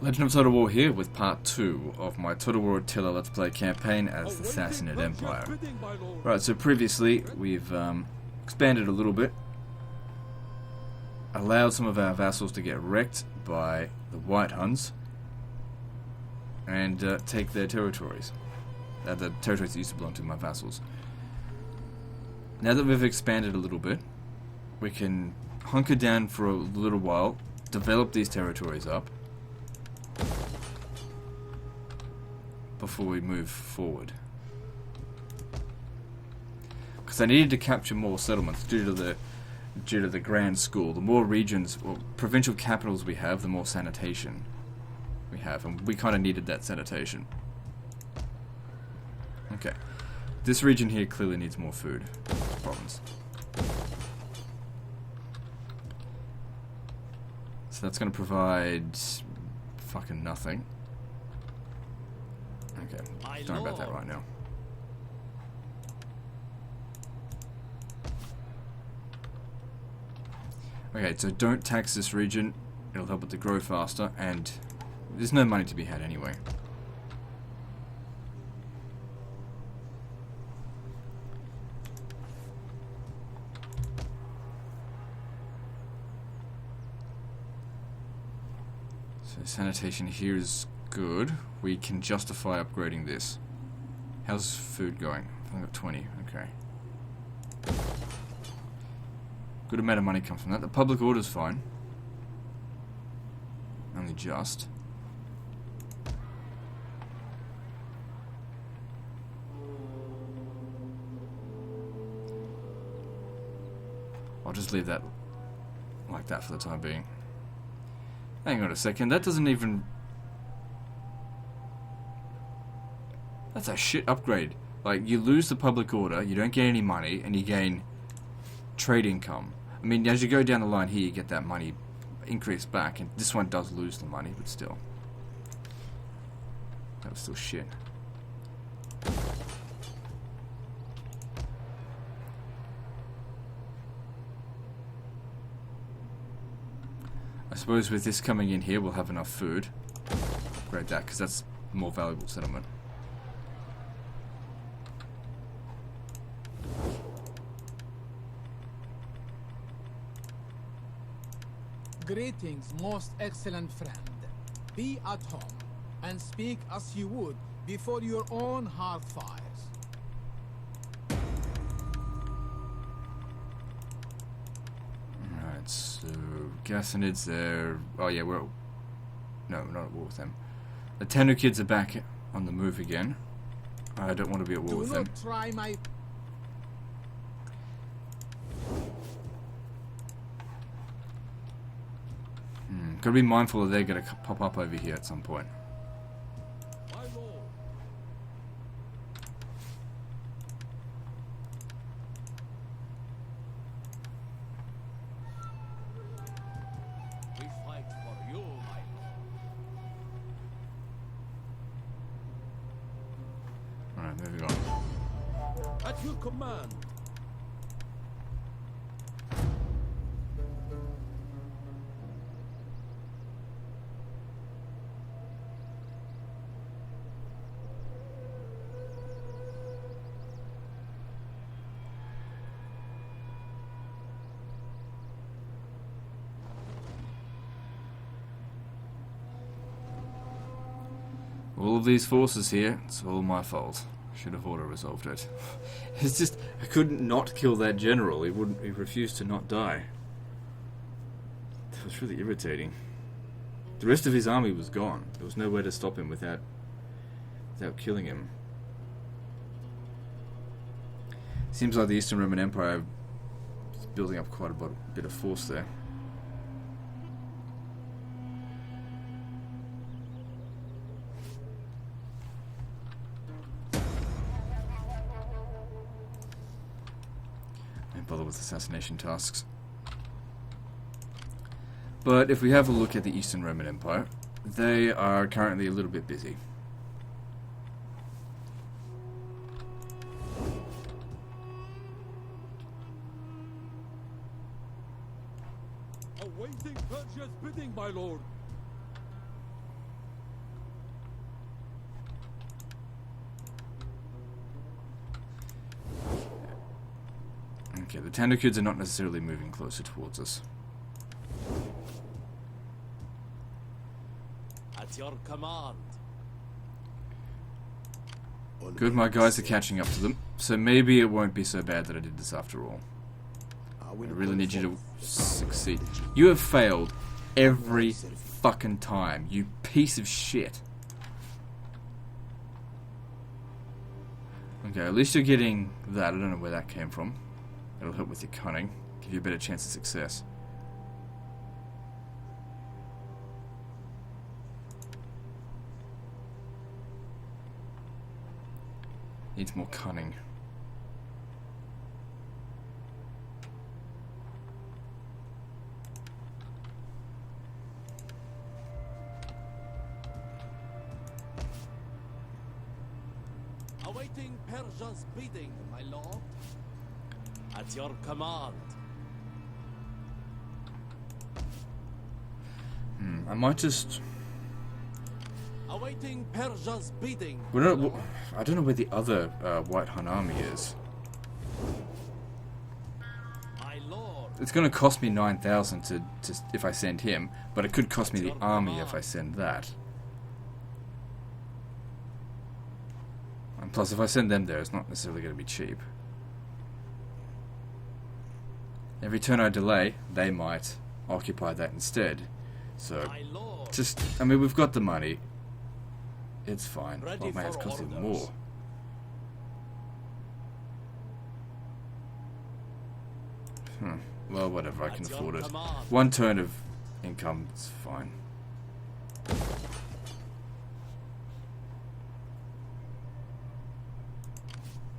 Legend of Total War here with part 2 of my Total War Attila Let's Play campaign as the Sassanid Empire. Right, so previously we've expanded a little bit, allowed some of our vassals to get wrecked by the white huns, and take their territories. The territories that used to belong to my vassals. Now that we've expanded a little bit, we can hunker down for a little while, develop these territories up, before we move forward. Because I needed to capture more settlements due to the Grand School. The more regions or provincial capitals we have, the more sanitation we have, and we kind of needed that sanitation. Okay, this region here clearly needs more food. Province. So that's going to provide fucking nothing. Okay, don't worry about that right now. Okay, so don't tax this region. It'll help it to grow faster, and there's no money to be had anyway. So sanitation here is good. We can justify upgrading this. How's food going? I've only got 20. Okay. Good amount of money comes from that. The public order's fine. Only just. I'll just leave that like that for the time being. Hang on a second. That doesn't even... That's a shit upgrade. Like, you lose the public order, you don't get any money, and you gain trade income. I mean, as you go down the line here, you get that money increased back, and this one does lose the money, but still. That was still shit. I suppose with this coming in here, we'll have enough food. Upgrade that, because that's a more valuable settlement. Greetings, most excellent friend. Be at home, and speak as you would before your own hearth fires. Alright, so... Sassanid's there... Oh yeah, we're... No, we're not at war with them. The Tanu kids are back on the move again. I don't want to be at war with them. Do not try my... Gotta be mindful that they're gonna pop up over here at some point. We fight for you, my lord. Alright, moving on. At your command. All of these forces here, it's all my fault. Should have auto-resolved it. It's just, I couldn't not kill that general. He refused to not die. That was really irritating. The rest of his army was gone. There was no way to stop him without killing him. Seems like the Eastern Roman Empire is building up quite a bit of force there. Bother with assassination tasks. But if we have a look at the Eastern Roman Empire, they are currently a little bit busy. Awaiting Persia's bidding, my lord. Okay, the Tandakids are not necessarily moving closer towards us. At your command. Good, my guys are catching up to them, so maybe it won't be so bad that I did this after all. I really need you to succeed. You have failed every fucking time, you piece of shit. Okay, at least you're getting that. I don't know where that came from. It'll help with your cunning, give you a better chance of success. Needs more cunning. Awaiting Persia's bidding, my lord. At your command. I might just... Awaiting Persia's bidding. I don't know where the other White Hun army is. My lord. It's going to cost me 9,000 to if I send him, but it could cost me the army if I send that. And plus, if I send them there, it's not necessarily going to be cheap. Every turn I delay, they might occupy that instead. So, just, I mean, we've got the money. It's fine. Well, it may have cost even more. Well, whatever, I can afford it. One turn of income is fine.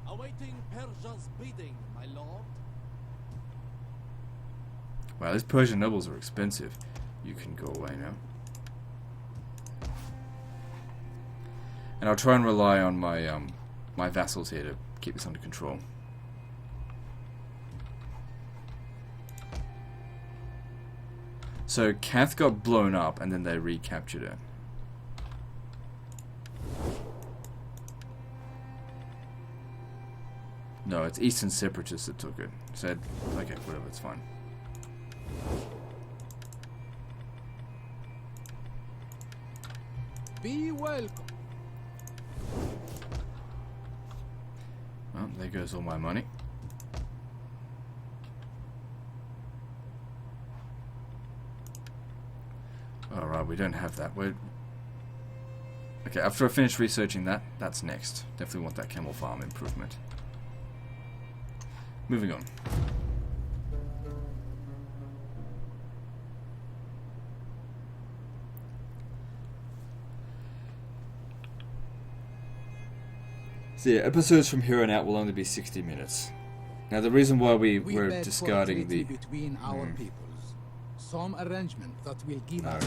Awaiting Persia's bidding, my lord. Wow, these Persian nobles are expensive. You can go away now. And I'll try and rely on my my vassals here to keep this under control. So Kath got blown up and then they recaptured it. No, it's Eastern Separatists that took it. Said, okay, whatever, it's fine. Be welcome. Well, there goes all my money. Alright, we don't have that. Okay, after I finish researching that, that's next. Definitely want that camel farm improvement. Moving on. So yeah, episodes from here on out will only be 60 minutes. Now the reason why we're discarding the... between our peoples. Some arrangement that will give us...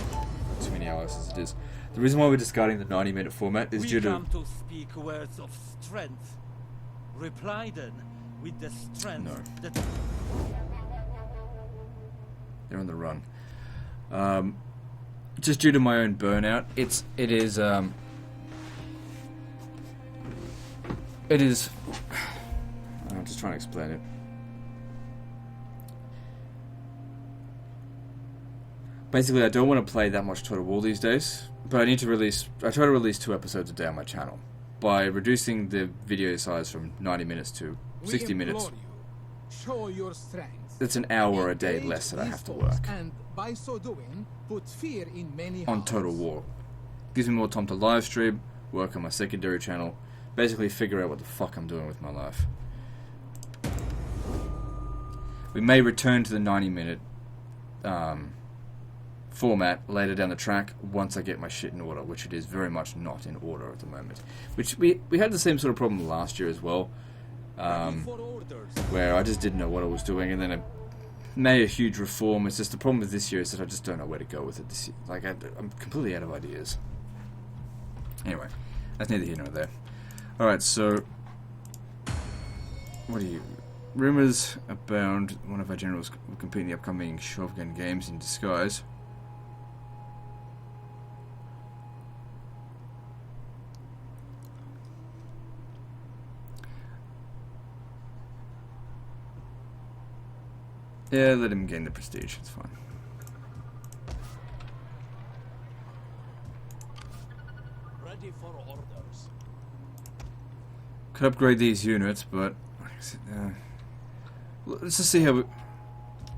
too many hours as it is. The reason why we're discarding the 90-minute format is due to... We come to speak words of strength. Reply then with the strength that... They're on the run. Just due to my own burnout, it is... I'm just trying to explain it. Basically, I don't want to play that much Total War these days, but I try to release 2 episodes a day on my channel. By reducing the video size from 90 minutes to 60 minutes, show your strength. it's an hour a day less that I have to work. And by so doing, put fear in many on Total War. Gives me more time to live stream, work on my secondary channel, basically figure out what the fuck I'm doing with my life. We may return to the 90-minute format later down the track once I get my shit in order, which it is very much not in order at the moment. Which we had the same sort of problem last year as well, where I just didn't know what I was doing, and then I made a huge reform. It's just the problem with this year is that I just don't know where to go with it this year. Like I'm completely out of ideas. Anyway, that's neither here nor there. Alright, so what are you? Rumors abound one of our generals will compete in the upcoming Shogun Games in disguise. Yeah, let him gain the prestige. It's fine. Ready for orders. Could upgrade these units, but let's just see how we...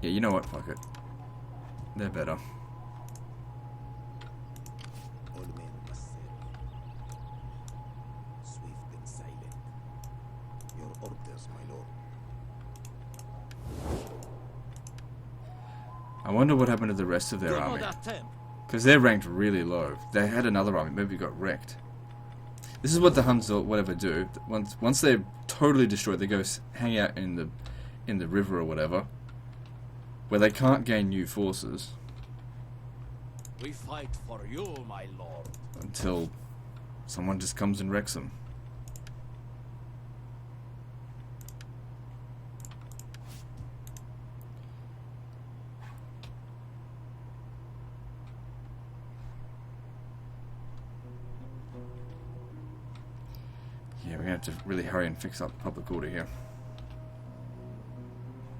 Yeah, you know what? Fuck it. They're better. All men must serve. Swift and silent. Your orders, my lord. I wonder what happened to the rest of their Do army. not attempt. Because they're ranked really low. They had another army, maybe got wrecked. This is what the Huns or whatever do. Once they're totally destroyed, they go hang out in the river or whatever, where they can't gain new forces We fight for you, my lord. until someone just comes and wrecks them. Yeah, we're gonna have to really hurry and fix up public order here.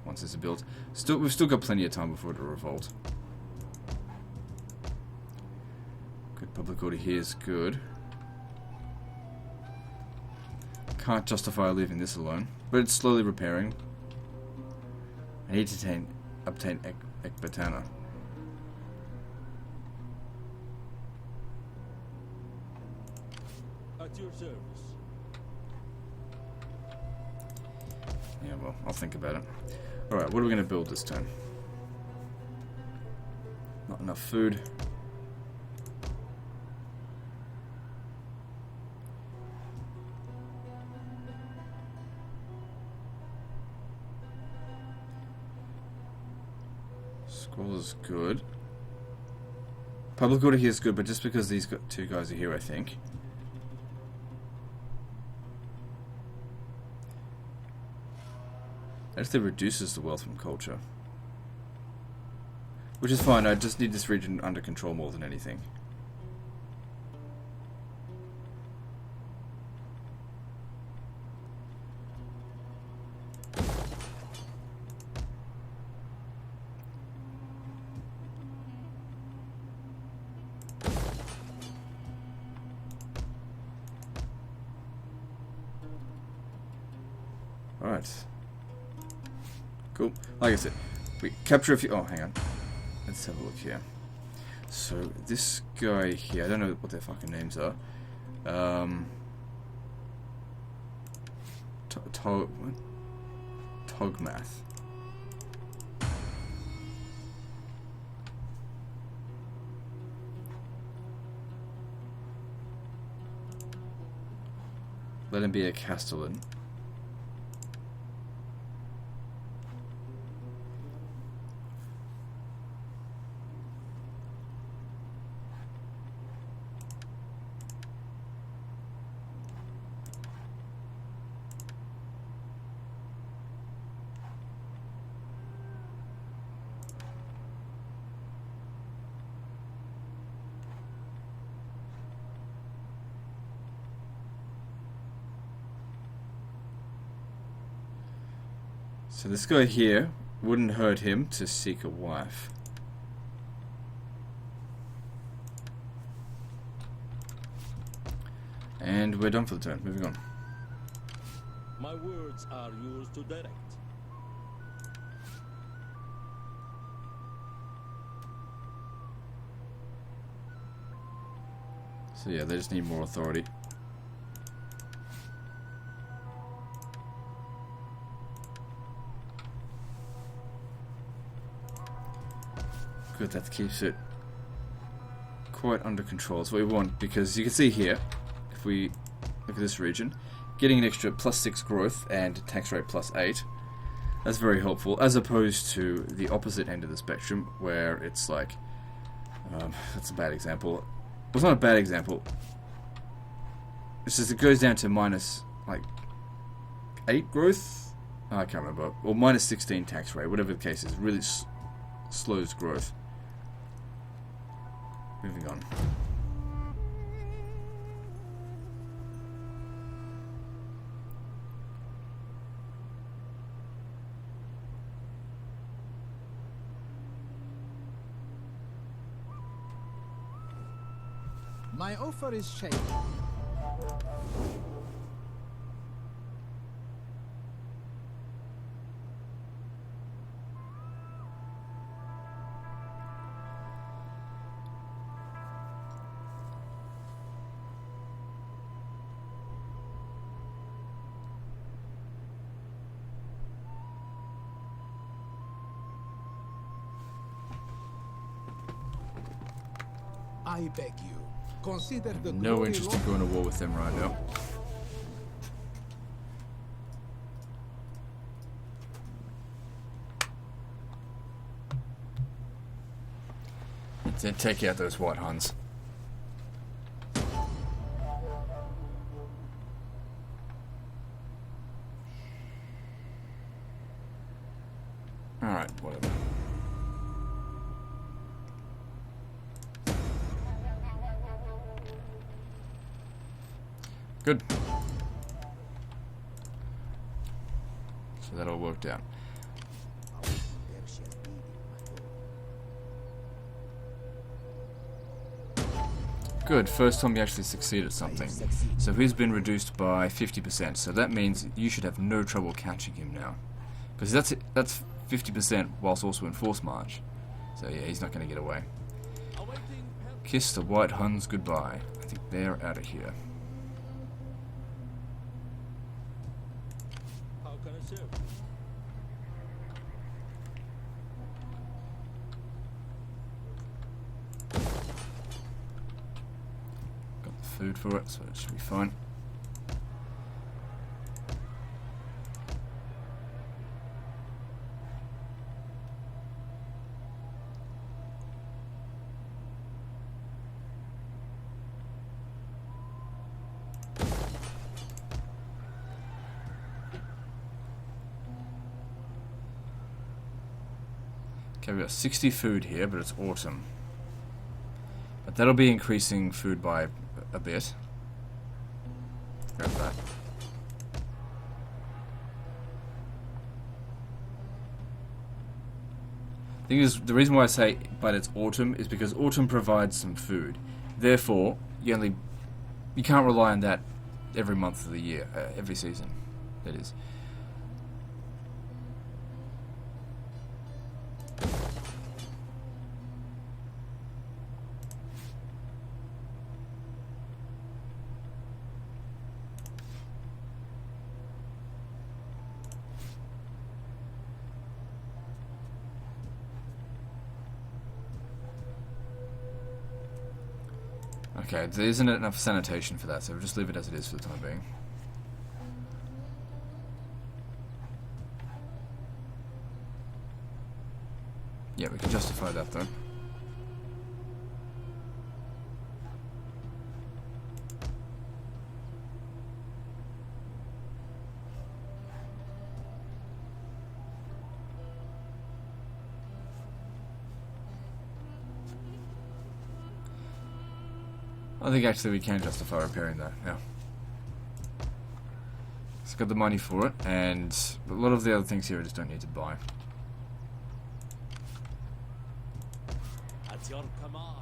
Once it's built. We've still got plenty of time before the revolt. Good public order here is good. Can't justify leaving this alone, but it's slowly repairing. I need to obtain Ecbatana. At your service. Yeah, well, I'll think about it. Alright, what are we going to build this time? Not enough food. Scroll is good. Public order here is good, but just because these two guys are here, I think. That actually reduces the wealth from culture. Which is fine, I just need this region under control more than anything. Alright. Cool. Like I said, we capture a few... Oh, hang on. Let's have a look here. So, this guy here, I don't know what their fucking names are. Togmath. Let him be a Castellan. So this guy here, wouldn't hurt him to seek a wife. And we're done for the turn. Moving on. My words are yours to direct. So yeah, they just need more authority. Good, that keeps it quite under control. That's what we want, because you can see here, if we look at this region, getting an extra +6 growth and tax rate +8, that's very helpful, as opposed to the opposite end of the spectrum, where it's like, that's a bad example. Well, it's not a bad example. It's just it goes down to minus, like, 8 growth? I can't remember. Or minus 16 tax rate, whatever the case is. Really slows growth. Moving on. My offer is shaken. I beg you, consider the No glory interest in Lord- going to war with them right now. Then take out those white huns. Alright, whatever. Good. So that all worked out. Good, first time you actually succeed at something. So he's been reduced by 50%, so that means you should have no trouble catching him now. Because that's 50% whilst also in force march. So yeah, he's not going to get away. Kiss the white huns goodbye. I think they're out of here. How can I serve? Got the food for it, so it should be fine. Okay, we've got 60 food here, but it's autumn. But that'll be increasing food by a bit. Grab that. Thing is, the reason why I say, but it's autumn, is because autumn provides some food. Therefore, you can't rely on that every month of the year, every season. That is. Okay, there isn't enough sanitation for that, so we'll just leave it as it is for the time being. Yeah, we can justify that though. I think actually we can justify repairing that, yeah. It's got the money for it, and a lot of the other things here I just don't need to buy. At your command.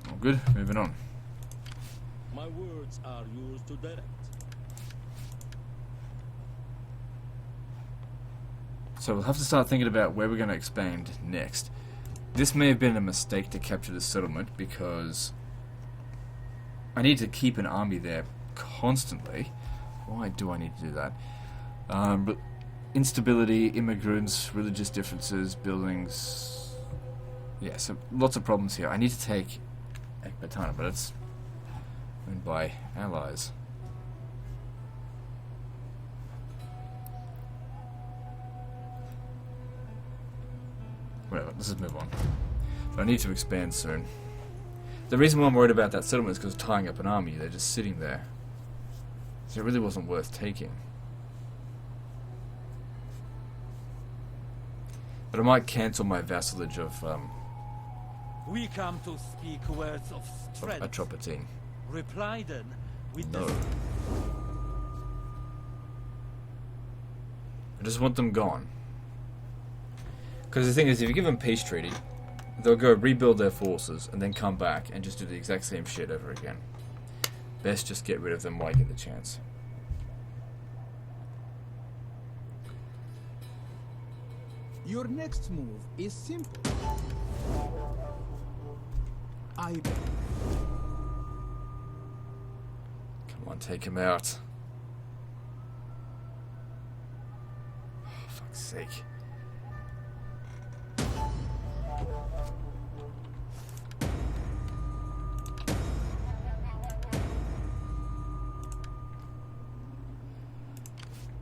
All good, moving on. My words are yours to direct. So we'll have to start thinking about where we're going to expand next. This may have been a mistake to capture the settlement because I need to keep an army there constantly. Why do I need to do that? But instability, immigrants, religious differences, buildings. Yeah, so lots of problems here. I need to take Ecbatana, but it's owned by allies. Whatever, let's just move on. But I need to expand soon. The reason why I'm worried about that settlement is because tying up an army, they're just sitting there. So it really wasn't worth taking. But I might cancel my vassalage of We come to speak words of strength. Atropatine. Reply then with No. the I just want them gone. Because the thing is, if you give them peace treaty, they'll go rebuild their forces and then come back and just do the exact same shit over again. Best just get rid of them while you get the chance. Your next move is simple. I beg. Come on, take him out. Oh, fuck's sake.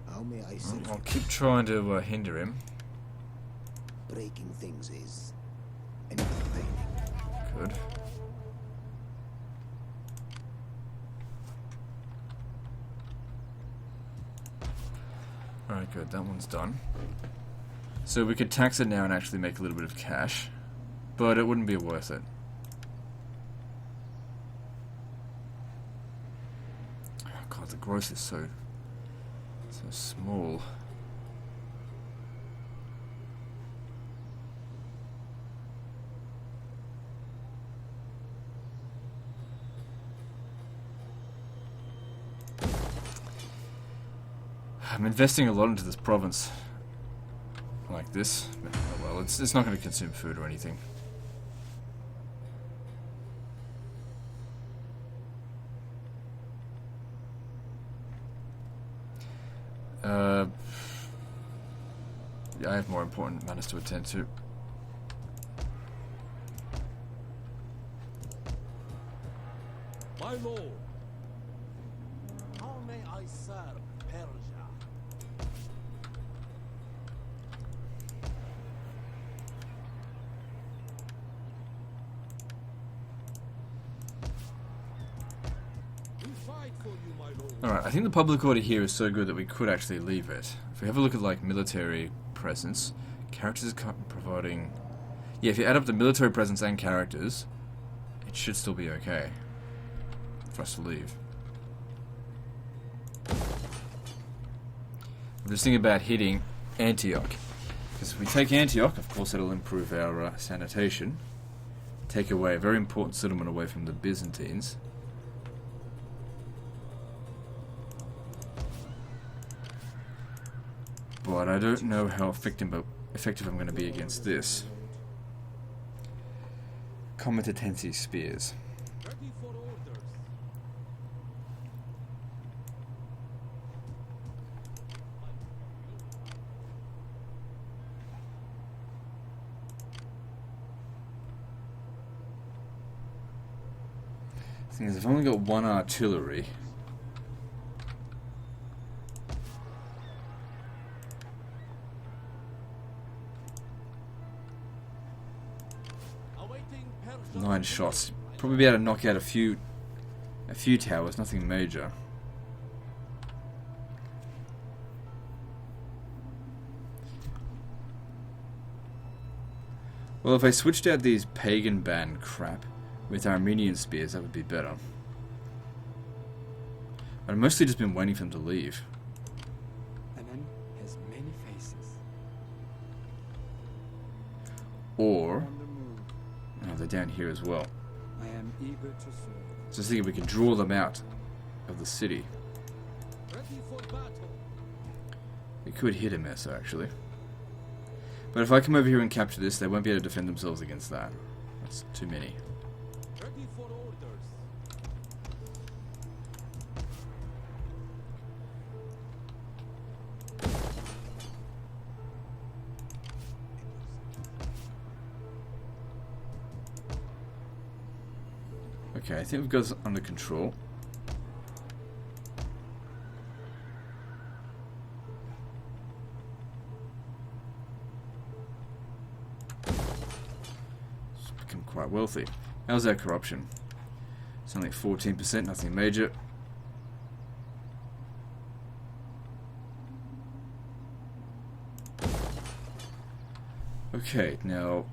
How may I serve I'll you? keep trying to hinder him. Breaking things is entertaining. Good. Alright, good. That one's done. So we could tax it now and actually make a little bit of cash. But it wouldn't be worth it. Oh god, the gross is so small. I'm investing a lot into this province. Like this. But, oh well, it's not going to consume food or anything. Yeah, I have more important matters to attend to. My lord. How may I serve Persia? We fight for you, my lord. Alright, I think the public order here is so good that we could actually leave it. If we have a look at, like, military presence, characters providing... Yeah, if you add up the military presence and characters, it should still be okay for us to leave. I'm just thinking about hitting Antioch. Because if we take Antioch, of course it'll improve our sanitation. Take away a very important settlement away from the Byzantines. But I don't know how effective I'm going to be against this. Comitatensi spears. Ready for orders. The thing is, I've only got one artillery. Awaiting Persia. 9 shots. Probably be able to knock out a few towers, nothing major. Well, if I switched out these pagan band crap with Armenian spears, that would be better. I've mostly just been waiting for them to leave. Anan has many faces. Or, On the move, oh, they're down here as well. I am eager to serve. So I was thinking we could draw them out of the city. Ready for battle. We could hit a mess, actually. But if I come over here and capture this, they won't be able to defend themselves against that. That's too many. Ready for orders. Okay, I think we've got this under control. It's become quite wealthy. How's our corruption? It's only 14%, nothing major. Okay, now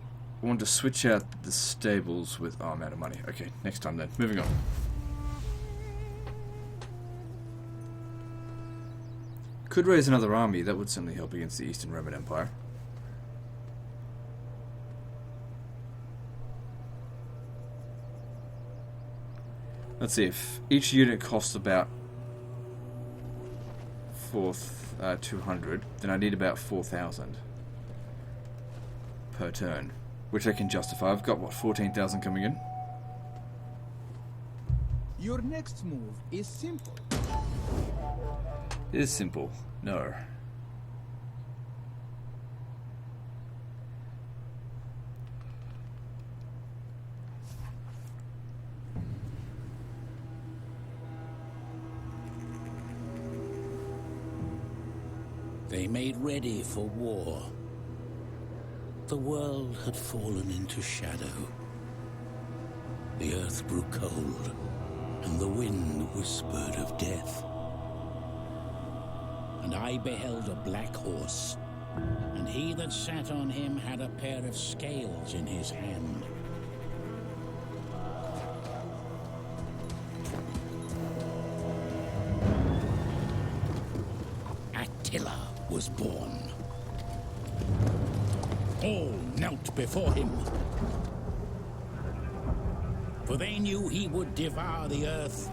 I want to switch out the stables with... Oh, I'm out of money. Okay, next time then. Moving on. Could raise another army. That would certainly help against the Eastern Roman Empire. Let's see, if each unit costs about 200, then I need about 4,000 per turn, which I can justify. I've got, what, 14,000 coming in? Your next move is simple. It is simple. No. They made ready for war. The world had fallen into shadow. The earth grew cold, and the wind whispered of death. And I beheld a black horse, and he that sat on him had a pair of scales in his hand. Attila was born. All knelt before him, for they knew he would devour the earth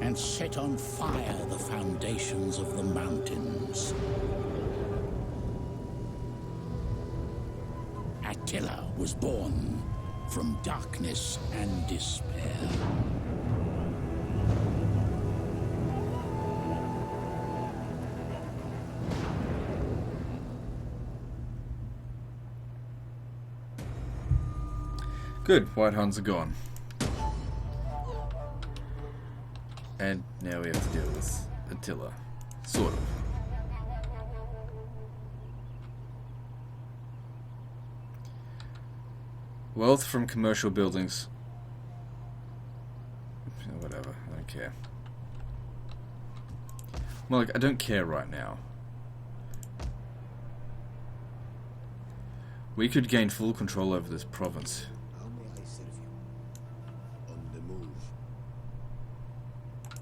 and set on fire the foundations of the mountains. Attila was born from darkness and despair. Good, white huns are gone. And now we have to deal with Attila. Sort of. Wealth from commercial buildings. Whatever, I don't care. Well, like, I don't care right now. We could gain full control over this province. How may I serve you? On the move.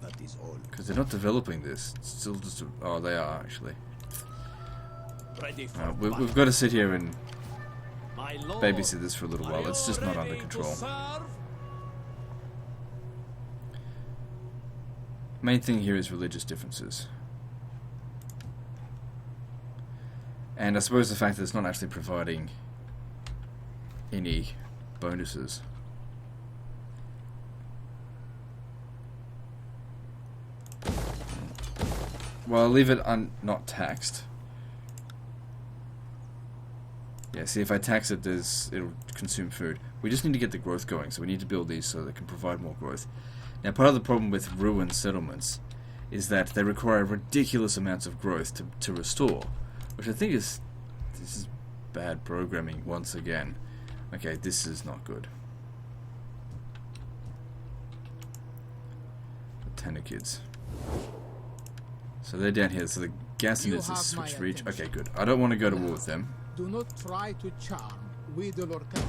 That is all. Because they're not developing this. It's still just... oh, they are, actually. Ready for We've got to sit here and my lord. babysit this for a little Are while. It's you just not ready under to control. serve? Main thing here is religious differences. And I suppose the fact that it's not actually providing any bonuses. Well, I'll leave it not taxed. Yeah, see, if I tax it, it'll consume food. We just need to get the growth going, so we need to build these so they can provide more growth. Now, part of the problem with ruined settlements is that they require ridiculous amounts of growth to restore, which I think is... this is bad programming once again. Okay, this is not good. The Tanakids. So they're down here, so the gas You units is have my switch reach. attention. Okay, good. I don't want to go to war with them. Do not try to charm, wheedle, or cut.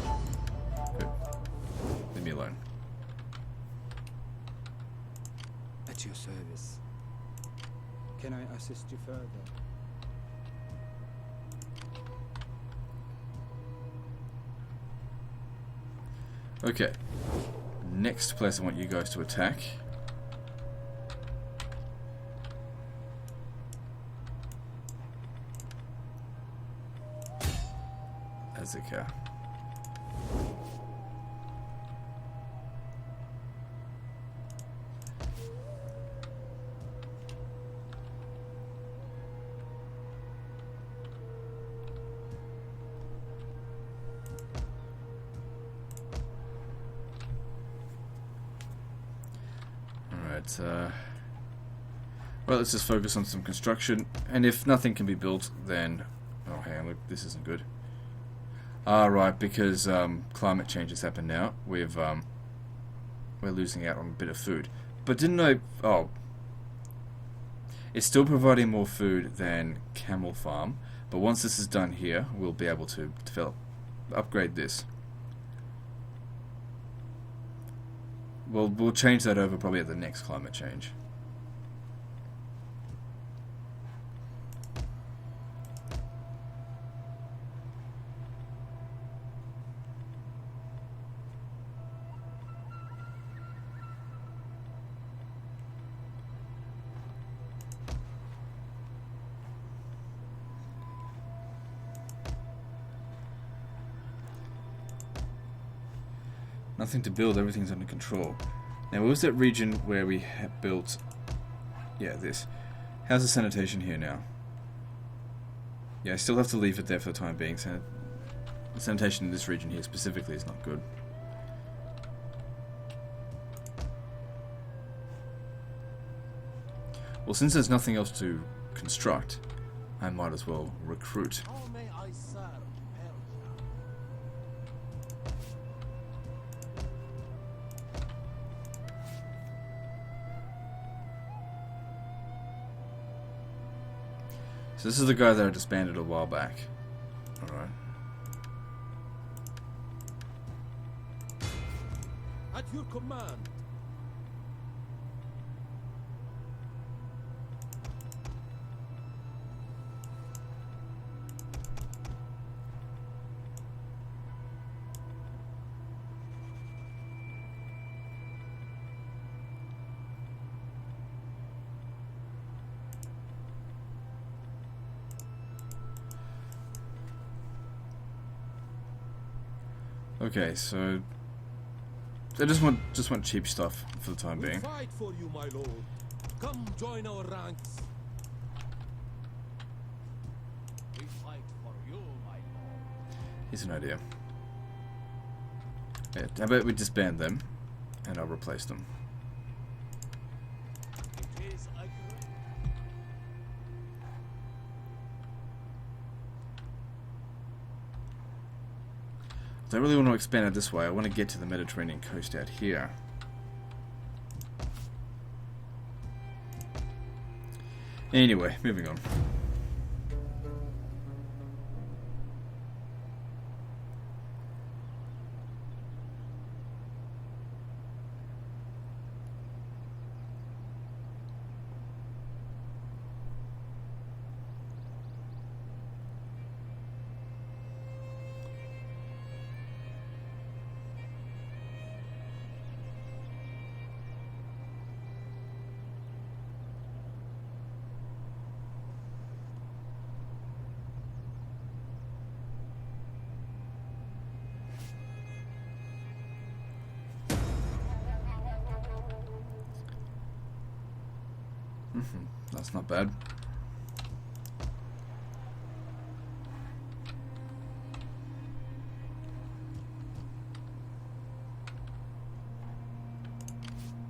Good. Leave me alone. At your service. Can I assist you further? Okay. Next place I want you guys to attack. Azika. Alright, well, let's just focus on some construction, and if nothing can be built, then... oh, hang on, look, this isn't good. Ah, right, because climate change has happened now. We're losing out on a bit of food. But didn't I... oh. It's still providing more food than Camel Farm, but once this is done here, we'll be able to upgrade this. We'll change that over probably at the next climate change. Nothing to build, everything's under control. Now, what was that region where we built... Yeah, this. How's the sanitation here now? Yeah, I still have to leave it there for the time being. Sanitation in this region here specifically is not good. Well, since there's nothing else to construct, I might as well recruit. How may I serve Persia? So this is the guy that I disbanded a while back. Alright. At your command. Okay, so I just want cheap stuff for the time We being. fight for you, my lord. Come join our ranks. We fight for you, my lord. Here's an idea. Yeah, how about we disband them, and I'll replace them. It is agreed. I don't really want to expand it this way. I want to get to the Mediterranean coast out here. Anyway, moving on. That's not bad.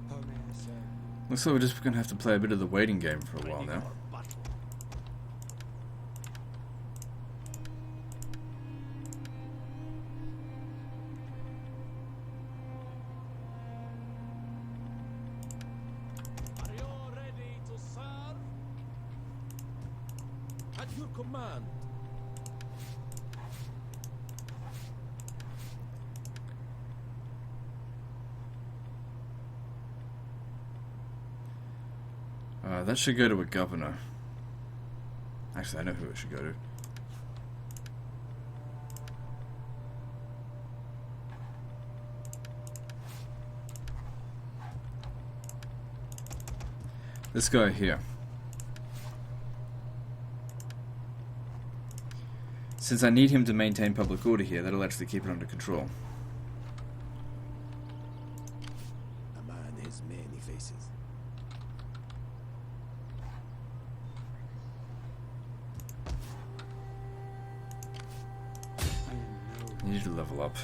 How may I serve? Looks like we're just going to have to play a bit of the waiting game for a while now. Battle. Are you ready to serve? At your command. That should go to a governor. Actually, I know who it should go to. This guy here. Since I need him to maintain public order here, that'll actually keep it under control. A man has many faces. I am no. You need to level up.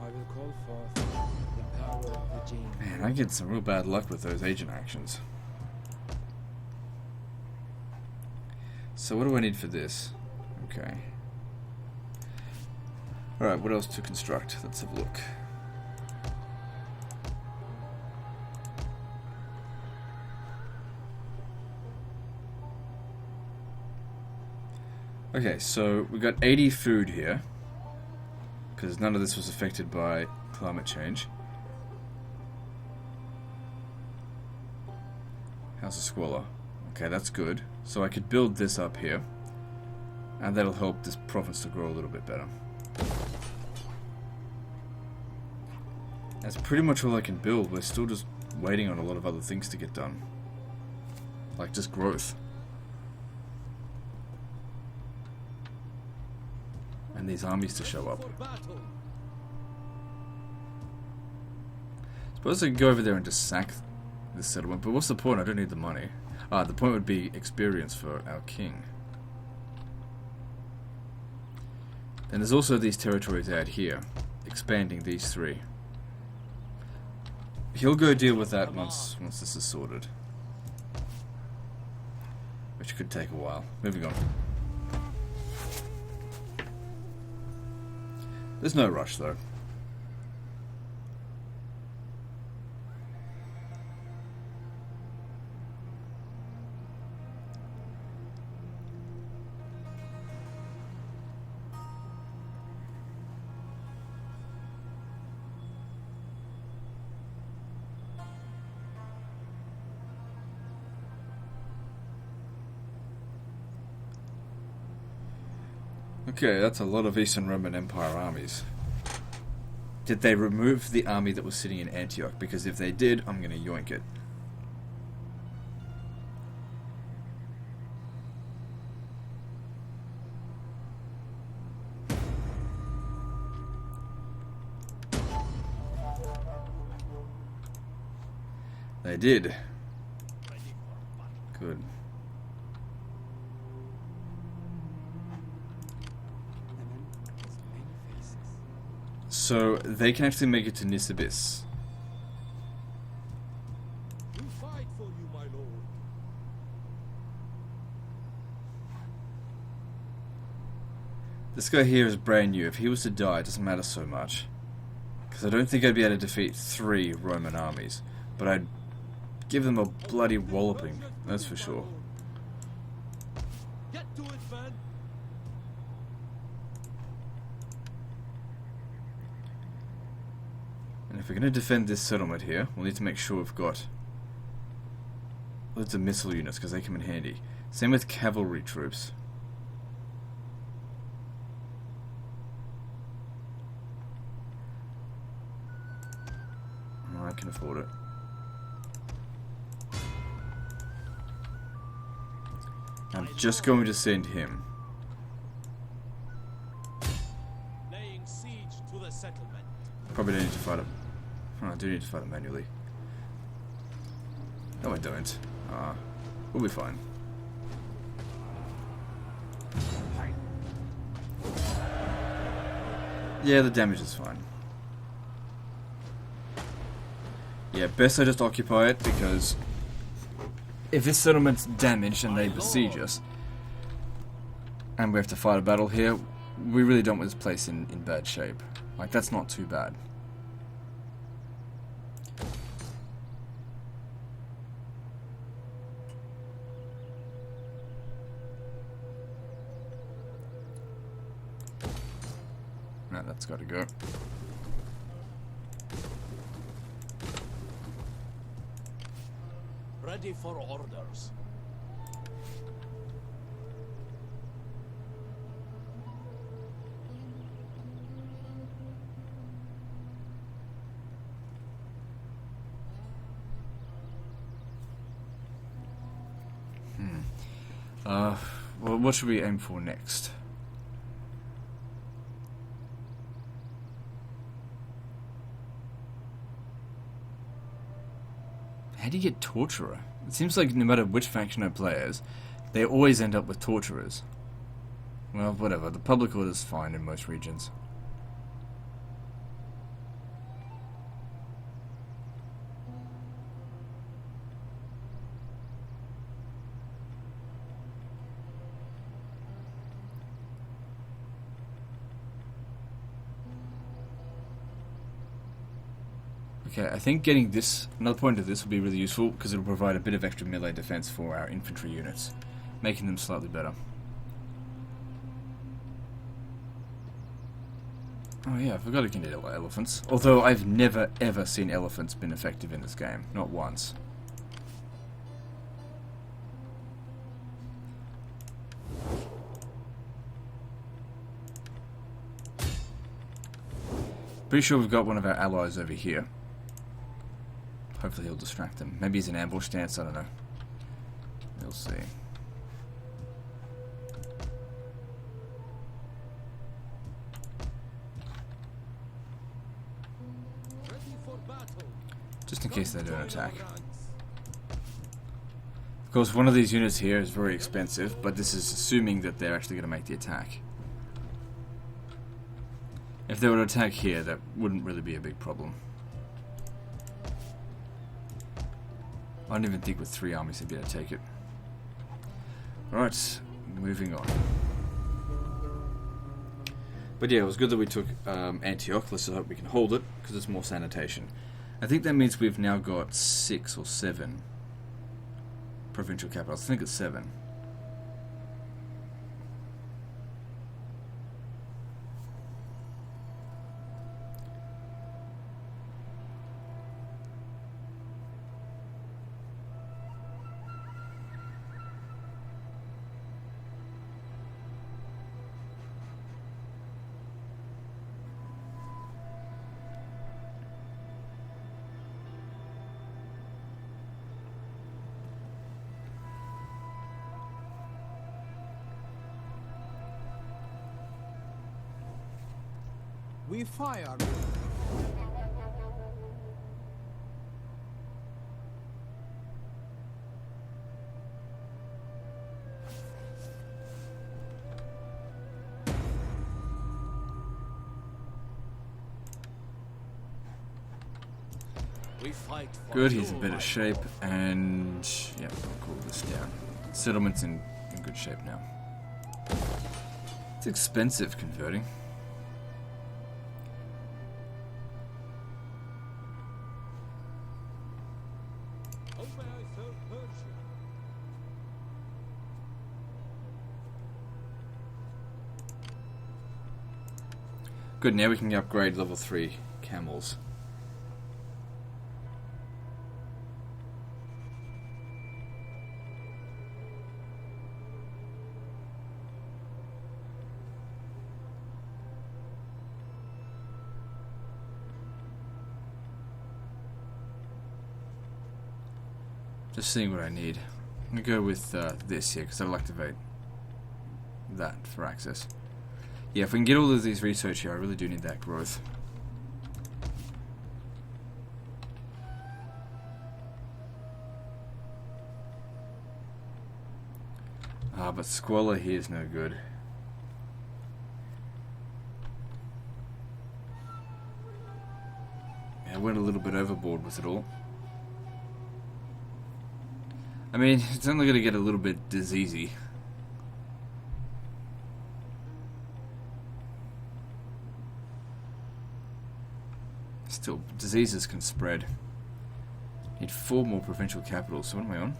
I will call forth the power of the gene. Man, I get some real bad luck with those agent actions. So what do I need for this? Okay. Alright, what else to construct? Let's have a look. Okay, so we got 80 food here, because none of this was affected by climate change. How's the squalor? Okay, that's good. So I could build this up here, and that'll help this province to grow a little bit better. That's pretty much all I can build. We're still just waiting on a lot of other things to get done. Like just growth. And these armies to show up. For battle. Suppose I could go over there and just sack this settlement, but what's the point? I don't need the money. The point would be experience for our king. And there's also these territories out here, expanding these 3. He'll go deal with that once this is sorted. Which could take a while. Moving on. There's no rush though. Okay, that's a lot of Eastern Roman Empire armies. Did they remove the army that was sitting in Antioch? Because if they did, I'm going to yoink it. They did. Good. So they can actually make it to Nisibis. We fight for you, my lord. This guy here is brand new. If he was to die, it doesn't matter so much. Because I don't think I'd be able to defeat 3 Roman armies. But I'd give them a bloody walloping, that's for sure. Get to it, man. And if we're going to defend this settlement here, we'll need to make sure we've got loads of missile units, because they come in handy. Same with cavalry troops. Oh, I can afford it. I'm just going to send him. Laying siege to the settlement. Probably don't need to fight him. Oh, I do need to fight him manually. No, I don't. We'll be fine. Yeah, the damage is fine. Yeah, best I just occupy it, because if this settlement's damaged and they besiege us, and we have to fight a battle here, we really don't want this place in bad shape. Like, that's not too bad. Right, that's got to go. Ready for orders. Well, what should we aim for next? How do you get Torturer? It seems like no matter which faction I play as, they always end up with Torturers. Well, whatever. The public order's fine in most regions. Okay, I think getting this, another point of this will be really useful, because it'll provide a bit of extra melee defense for our infantry units, making them slightly better. Oh yeah, I forgot I can do elephants. Although I've never ever seen elephants been effective in this game. Not once. Pretty sure we've got one of our allies over here. Hopefully he'll distract them. Maybe he's in ambush stance, I don't know. We'll see. Ready for battle. just in case they don't attack. Of course, one of these units here is very expensive, but this is assuming that they're actually going to make the attack. If they were to attack here, that wouldn't really be a big problem. I don't even think with 3 armies they'd be able to take it. Alright, moving on. But yeah, it was good that we took Antioch. Let's hope we can hold it, because it's more sanitation. I think that means we've now got 6 or 7 provincial capitals. I think it's 7. We fire. We fight for Good, he's in you, better my shape, lord. and yeah, I'll cool this down. Settlement's in good shape now. It's expensive converting. Over I serve Persia. Good, now we can upgrade level 3 camels. Just seeing what I need. I'm going to go with this here, because I'll activate that for access. Yeah, if we can get all of these research here, I really do need that growth. But Squalor here is no good. Yeah, I went a little bit overboard with it all. I mean, it's only going to get a little bit diseasey. Still, diseases can spread. Need 4 more provincial capitals. So what am I on?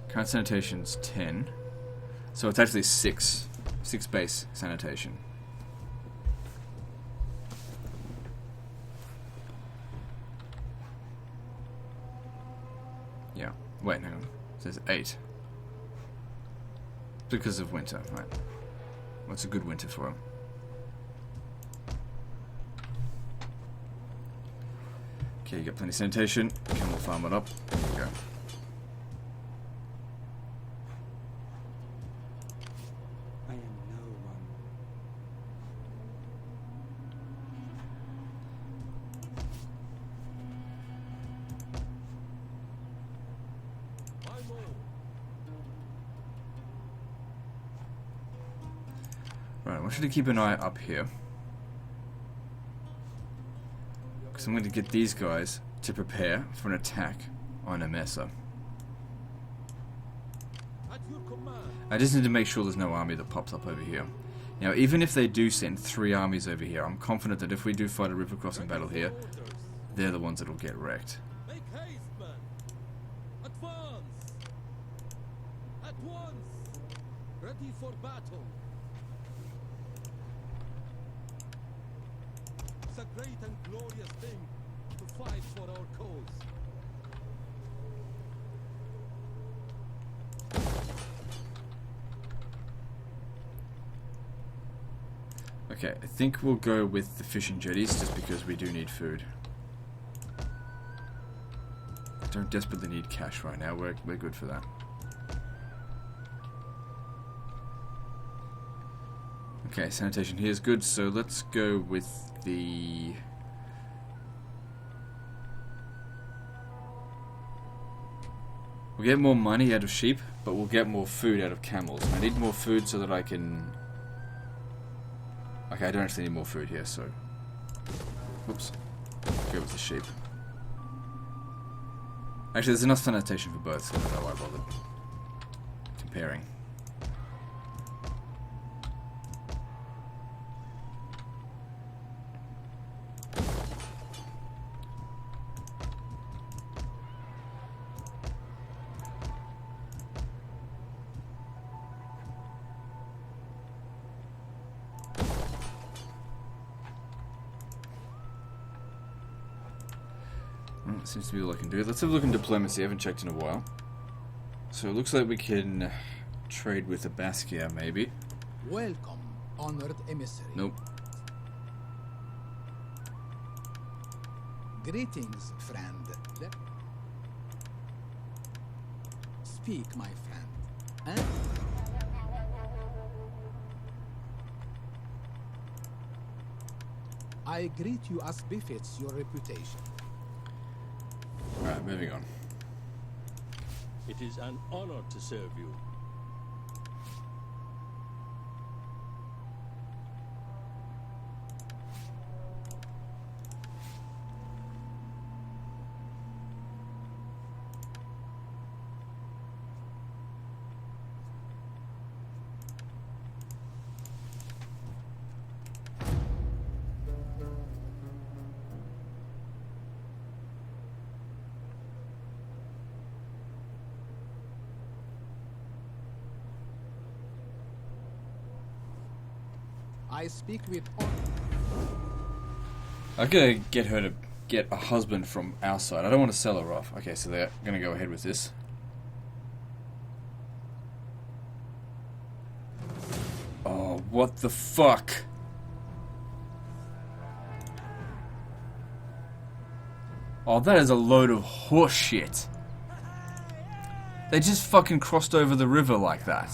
Current sanitation's 10. So it's actually 6. 6 base sanitation. Yeah. Wait, hang on. It says 8. Because of winter, right. What's a good winter for him? Okay, you got plenty of sanitation. Camel farm it up. There we go. I am no one. My lord. Right, I want you to keep an eye up here. Because I'm going to get these guys to prepare for an attack on Emesa. At your command. I just need to make sure there's no army that pops up over here. Now, even if they do send 3 armies over here, I'm confident that if we do fight a river crossing battle here, Orders. they're the ones that'll get wrecked. Make haste, men. Advance. At once. Ready for battle. It's a great and glorious thing to fight for our cause. Okay, I think we'll go with the fishing jetties just because we do need food. I don't desperately need cash right now, we're good for that. Okay, sanitation here is good, so let's go with the We'll get more money out of sheep, but we'll get more food out of camels. I need more food so that I can... Okay, I don't actually need more food here, so... Whoops. Go with the sheep. Actually, there's enough sanitation for both, so I don't know why I bothered comparing. Seems to be all I can do. Let's have a look in diplomacy. I haven't checked in a while. So it looks like we can trade with a Basquiat, maybe. Welcome, honored emissary. Nope. Greetings, friend. Speak, my friend. Huh? I greet you as befits your reputation. Alright, moving on. It is an honor to serve you. I speak with honor. I'm gonna get her to get a husband from our side. I don't want to sell her off. Okay, so they're gonna go ahead with this. Oh, what the fuck? Oh, that is a load of horse shit. They just fucking crossed over the river like that.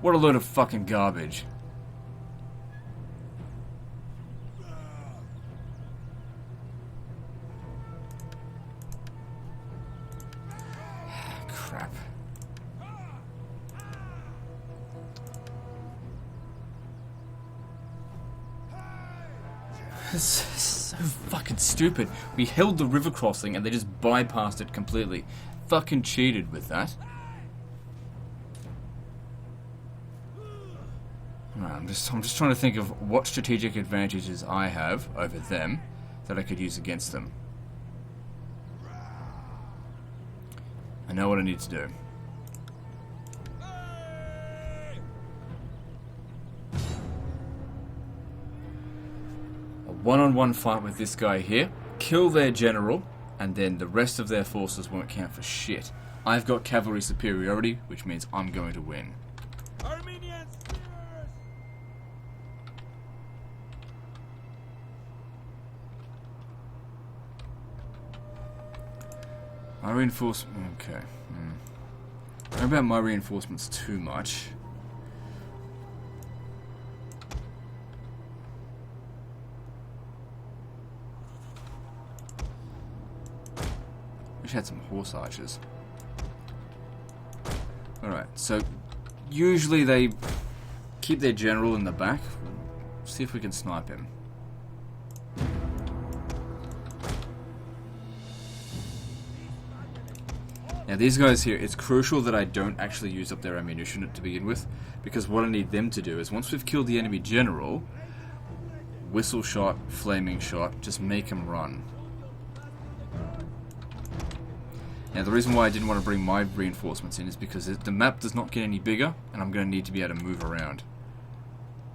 What a load of fucking garbage. Crap. This is so fucking stupid. We held the river crossing and they just bypassed it completely. Fucking cheated with that. I'm just trying to think of what strategic advantages I have over them that I could use against them. I know what I need to do. A one-on-one fight with this guy here, kill their general, and then the rest of their forces won't count for shit. I've got cavalry superiority, which means I'm going to win. My reinforcement... Okay. I don't know about my reinforcements too much. Wish I had some horse archers. Alright, so usually they keep their general in the back. See if we can snipe him. Now these guys here, it's crucial that I don't actually use up their ammunition to begin with, because what I need them to do is, once we've killed the enemy general, whistle shot, flaming shot, just make him run. Now the reason why I didn't want to bring my reinforcements in is because the map does not get any bigger, and I'm going to need to be able to move around.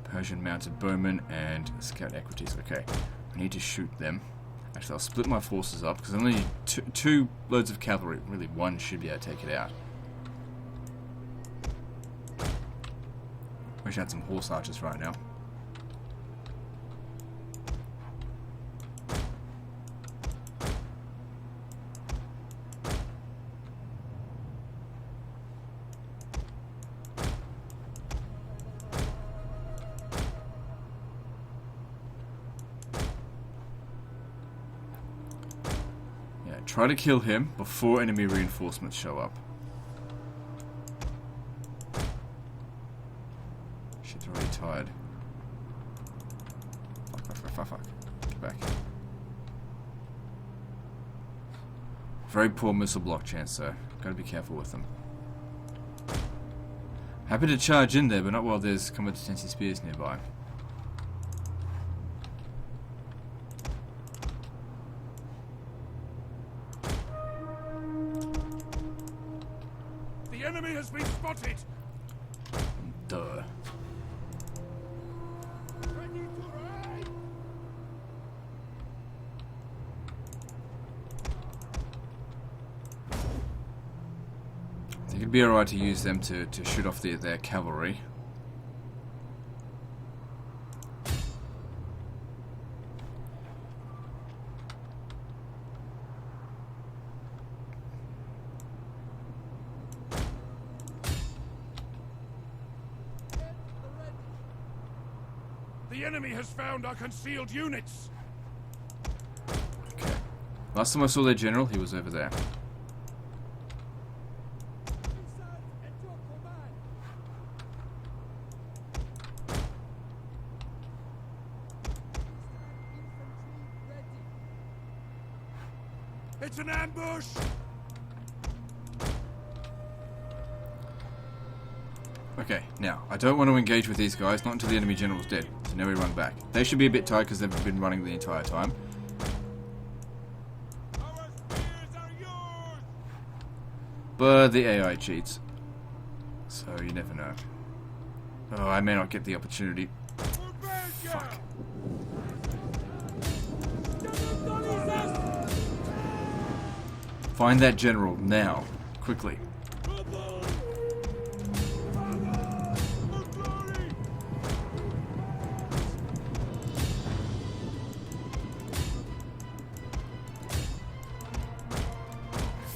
Persian mounted bowmen and scout equities, okay. I need to shoot them. Actually, I'll split my forces up, because I only need two loads of cavalry. Really, one should be able to take it out. Wish I had some horse archers right now. Try to kill him before enemy reinforcements show up. Shit, they're already tired. Fuck. Get back. Very poor missile block chance, though. Gotta be careful with them. Happy to charge in there, but not while there's competency spears nearby. The enemy has been spotted. Duh. Ready to ride. I think it'd be alright to use them to shoot off their cavalry. The enemy has found our concealed units. Okay. Last time I saw their general, he was over there. It's an ambush. Okay, now, I don't want to engage with these guys, not until the enemy general's dead. So now we run back. They should be a bit tired because they've been running the entire time. Our spears are yours. But the AI cheats. So you never know. Oh, I may not get the opportunity. Fuck. Find that general, now. Quickly.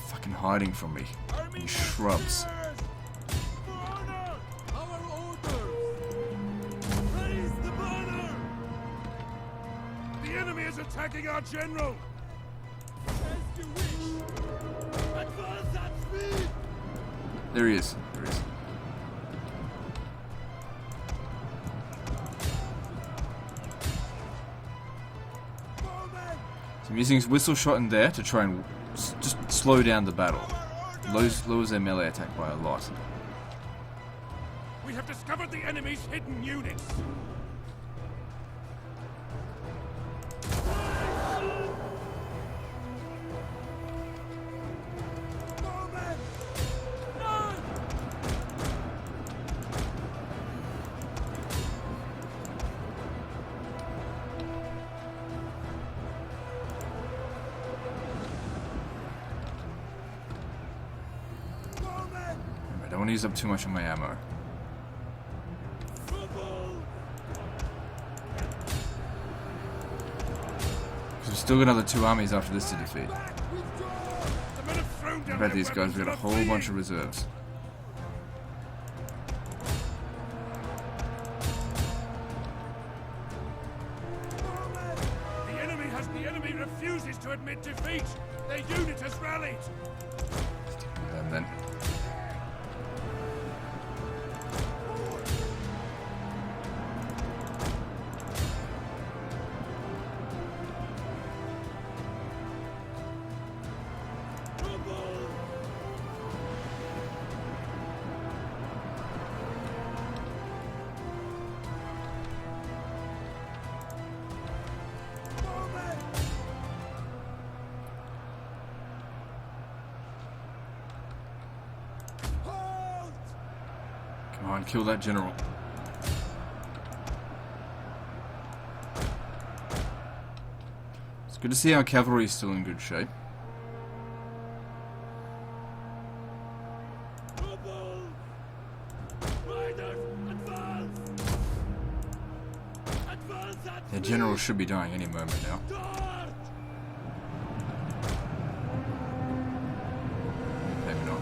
Fucking hiding from me. In shrubs. Our orders. Raise the banner. The enemy is attacking our general. As you wish. Advance at speed. There he is. There he is. So I'm using his whistle shot in there to try and just slow down the battle. Lowers their melee attack by a lot. We have discovered the enemy's hidden units. I don't want to use up too much of my ammo. Because we've still got another 2 armies after this to defeat. The men have thrown down I bet their these guys weapons have got a and are whole fleeing. bunch of reserves. The enemy refuses to admit defeat. Their unit has rallied. And then come on, kill that general. It's good to see our cavalry is still in good shape. Their general should be dying any moment now. Maybe not.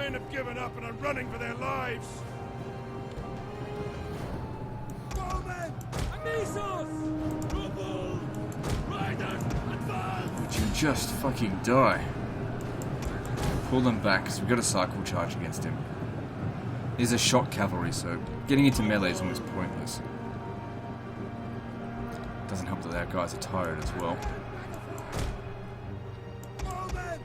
men have given up and are running for their lives. Bowmen! Amisos! Trouble! Riders, advance! Would you just fucking die? Pull them back, because we've got a cycle charge against him. He's a shock cavalry, so getting into melee is almost pointless. Doesn't help that our guys are tired as well. Bowmen!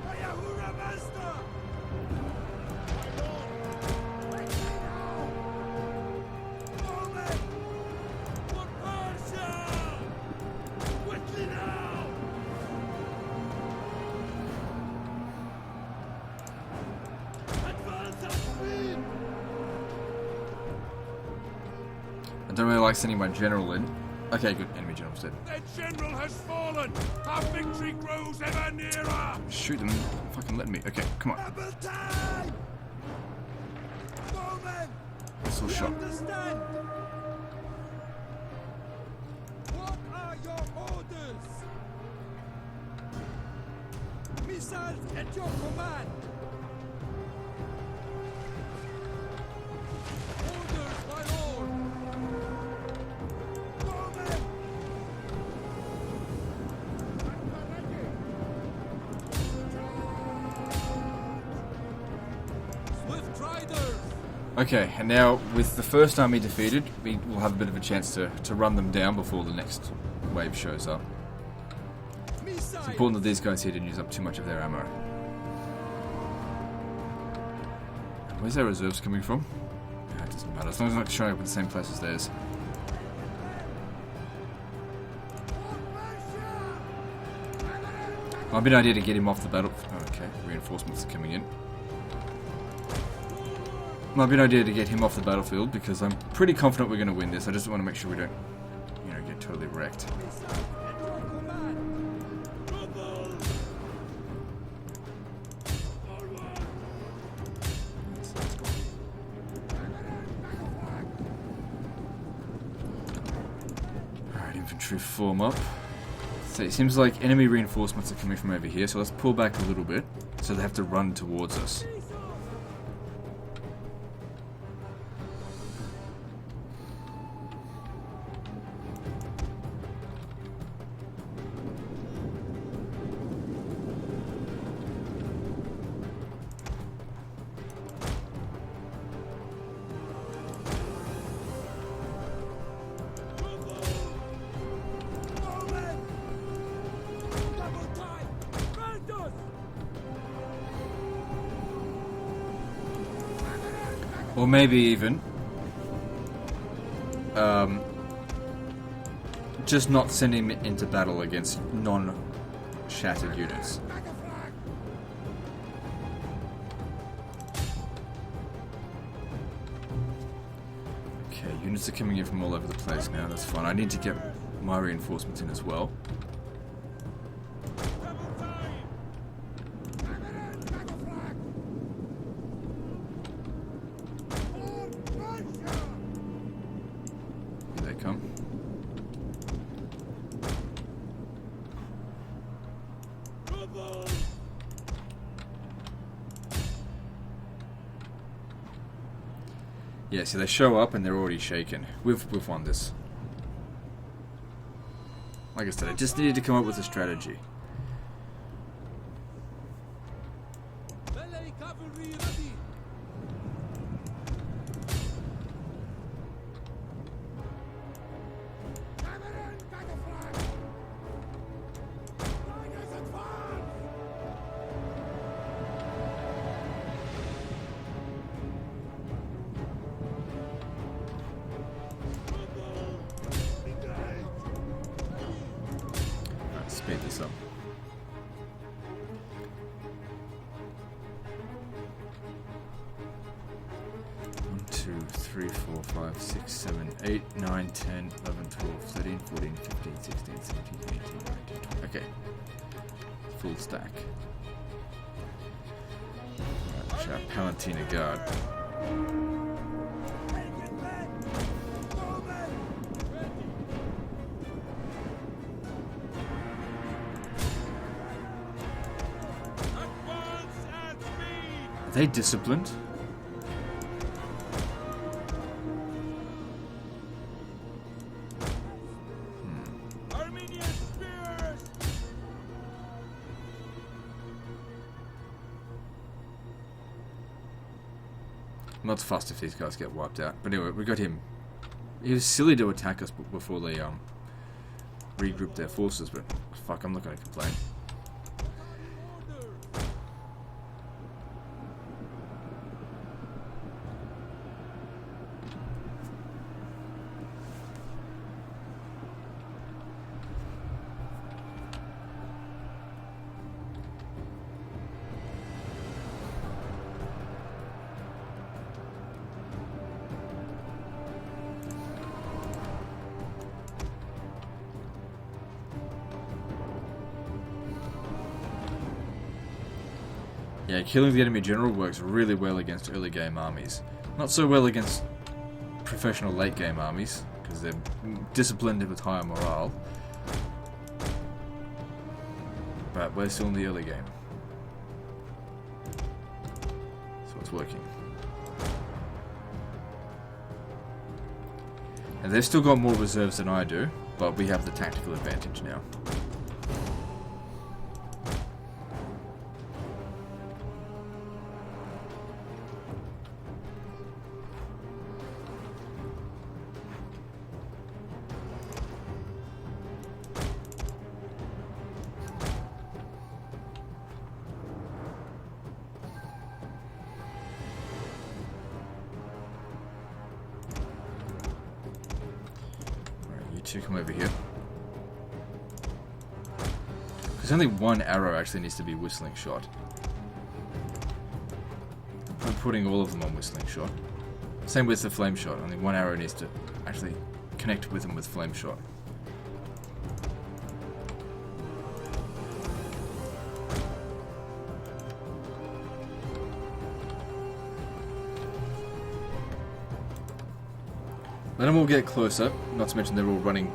Ayahura Master! Bowmen! For Persia! Quickly now! Advance at speed! I don't really like sending my general in. Okay, good. Enemy general's dead. Their general has fallen. Our victory grows ever nearer. Shoot them. Fucking let me. Okay, come on. Double time! Bowmen! Missile We shot. understand! What are your orders? Missiles at your command! Orders, my lord! Bowmen! Swift riders! Okay, and now with the first army defeated, we will have a bit of a chance to run them down before the next wave shows up. It's Missiles! important that these guys here didn't use up too much of their ammo. Where's their reserves coming from? It doesn't matter, as long as it's not showing up in the same place as theirs. Might be an idea to get him off the battle. Oh, okay, reinforcements are coming in. Might be an idea to get him off the battlefield because I'm pretty confident we're going to win this. I just want to make sure we don't, get totally wrecked. Missiles at your command! Trouble! Alright, infantry form up. So it seems like enemy reinforcements are coming from over here, so let's pull back a little bit so they have to run towards us. Bowmen! Double time! Riders! Or maybe even just not sending him into battle against non-shattered units. Okay, units are coming in from all over the place now, that's fine. I need to get my reinforcements in as well. Double time! Here they come. Trouble! Yeah, so they show up and they're already shaken. We've won this. Like I said, I just needed to come up with a strategy. Melee cavalry ready! Riders advance! Let's speed this up. One, 2, 3, 4, 5, 6, 7, 8, 9, 10, 11, 12, 13, 14, 15, 16, 17, 18, 19, 20. Okay. Full stack. Right, which our Palatina Guard. At Are they disciplined? Armenian spears! I'm not fussed if these guys get wiped out. But anyway, we got him. He was silly to attack us before they regrouped their forces, but fuck, I'm not going to complain. Yeah, killing the enemy general works really well against early game armies. Not so well against professional late game armies, because they're disciplined with higher morale. But we're still in the early game. So it's working. And they've still got more reserves than I do, but we have the tactical advantage now. You come over here. Because only one arrow actually needs to be whistling shot. I'm putting all of them on whistling shot. Same with the flame shot. Only one arrow needs to actually connect with them with flame shot. Let them all get closer, not to mention they're all running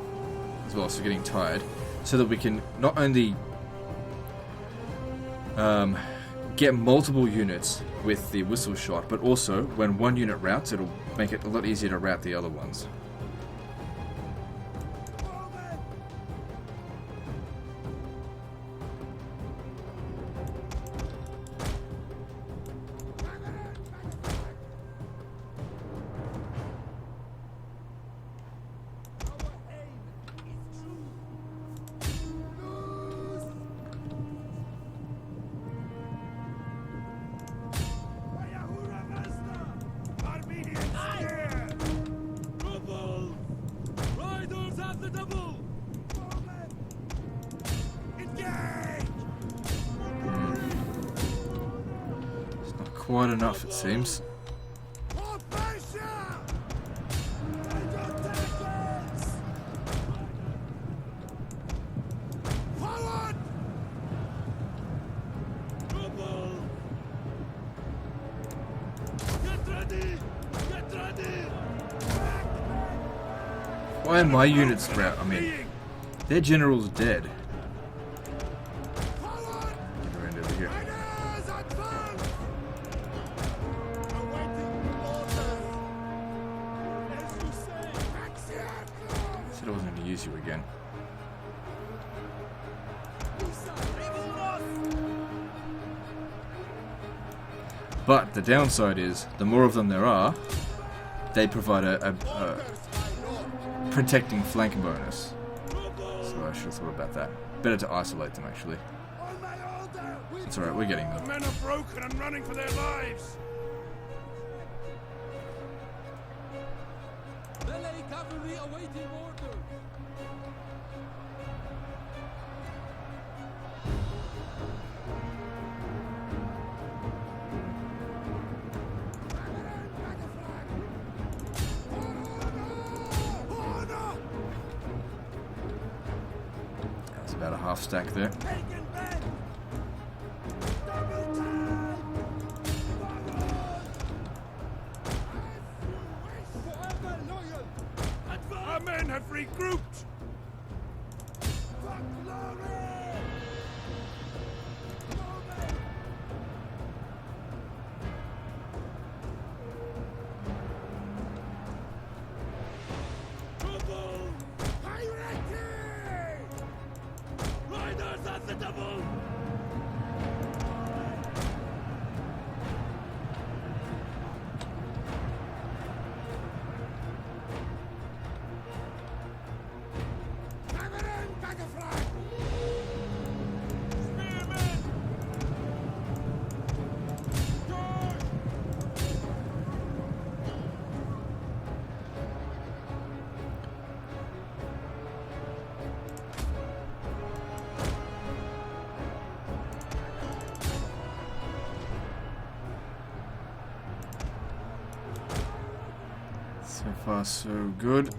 as well, so getting tired, so that we can not only get multiple units with the whistle shot, but also when one unit routes, it'll make it a lot easier to rout the other ones. Quite enough, it seems. Why are my units sprout? I mean, their general's dead. Get around over here. Said I wasn't going to use you again. But the downside is, the more of them there are, they provide a protecting flank bonus. So I should have thought about that. Better to isolate them, actually. It's alright, we're getting them. The men are broken and running for their lives. Melee cavalry awaiting order. That's about a half stack there. Our men have regrouped. far, so good.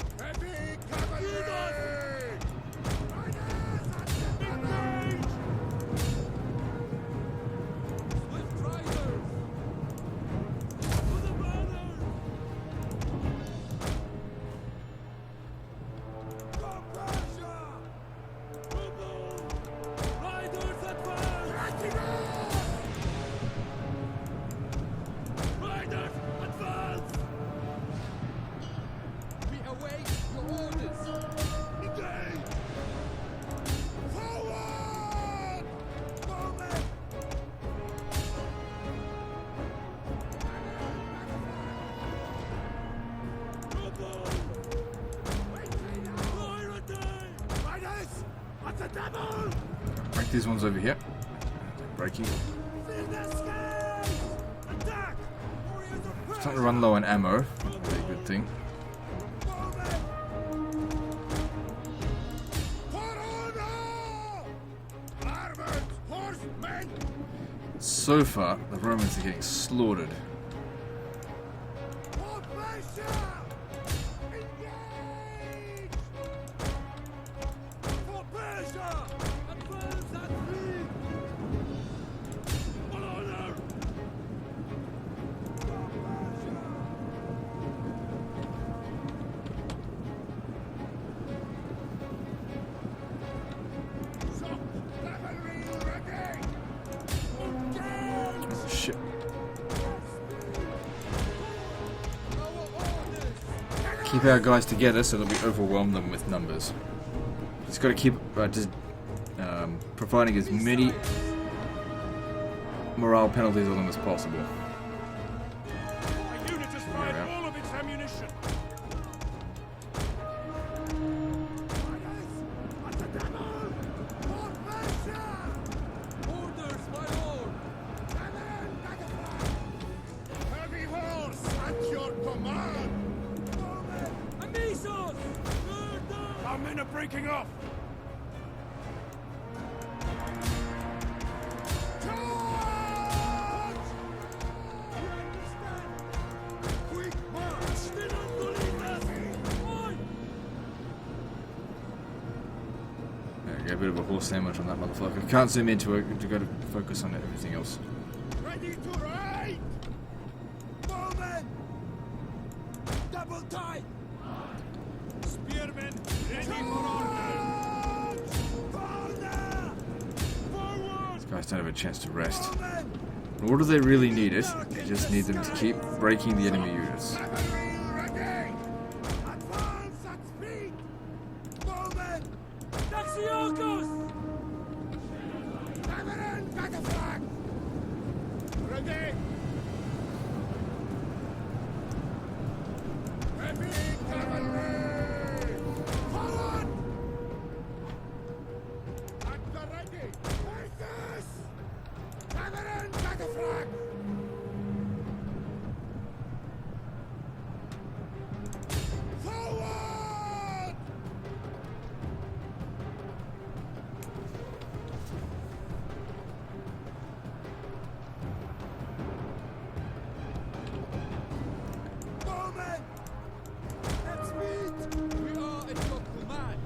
Break these ones over here. Breaking. Starting to run low on ammo. Very good thing. So far, the Romans are getting slaughtered. Shit. Keep our guys together so that we overwhelm them with numbers. Just got to keep providing as many morale penalties on them as possible. A unit has fired all of its ammunition. Orders, my lord! Heavy horse at your command. Amisos! Our men are breaking off. Get a bit of a horse sandwich on that motherfucker. Can't zoom into it to go to focus on everything else. Ready to ride. Bowmen. Double time. Spearmen ready for orders. Forward. These guys don't have a chance to rest. Nor do they really need it. They just need them to keep breaking the enemy units. Cavalry ready. Advance at speed. Bowmen. Daxiokos. Cavalry got a flag. Ready. Heavy cavalry. Forward. At the ready. Horses. Cavalry got a flag. Forward. Bowmen. Let's meet. We are at your command.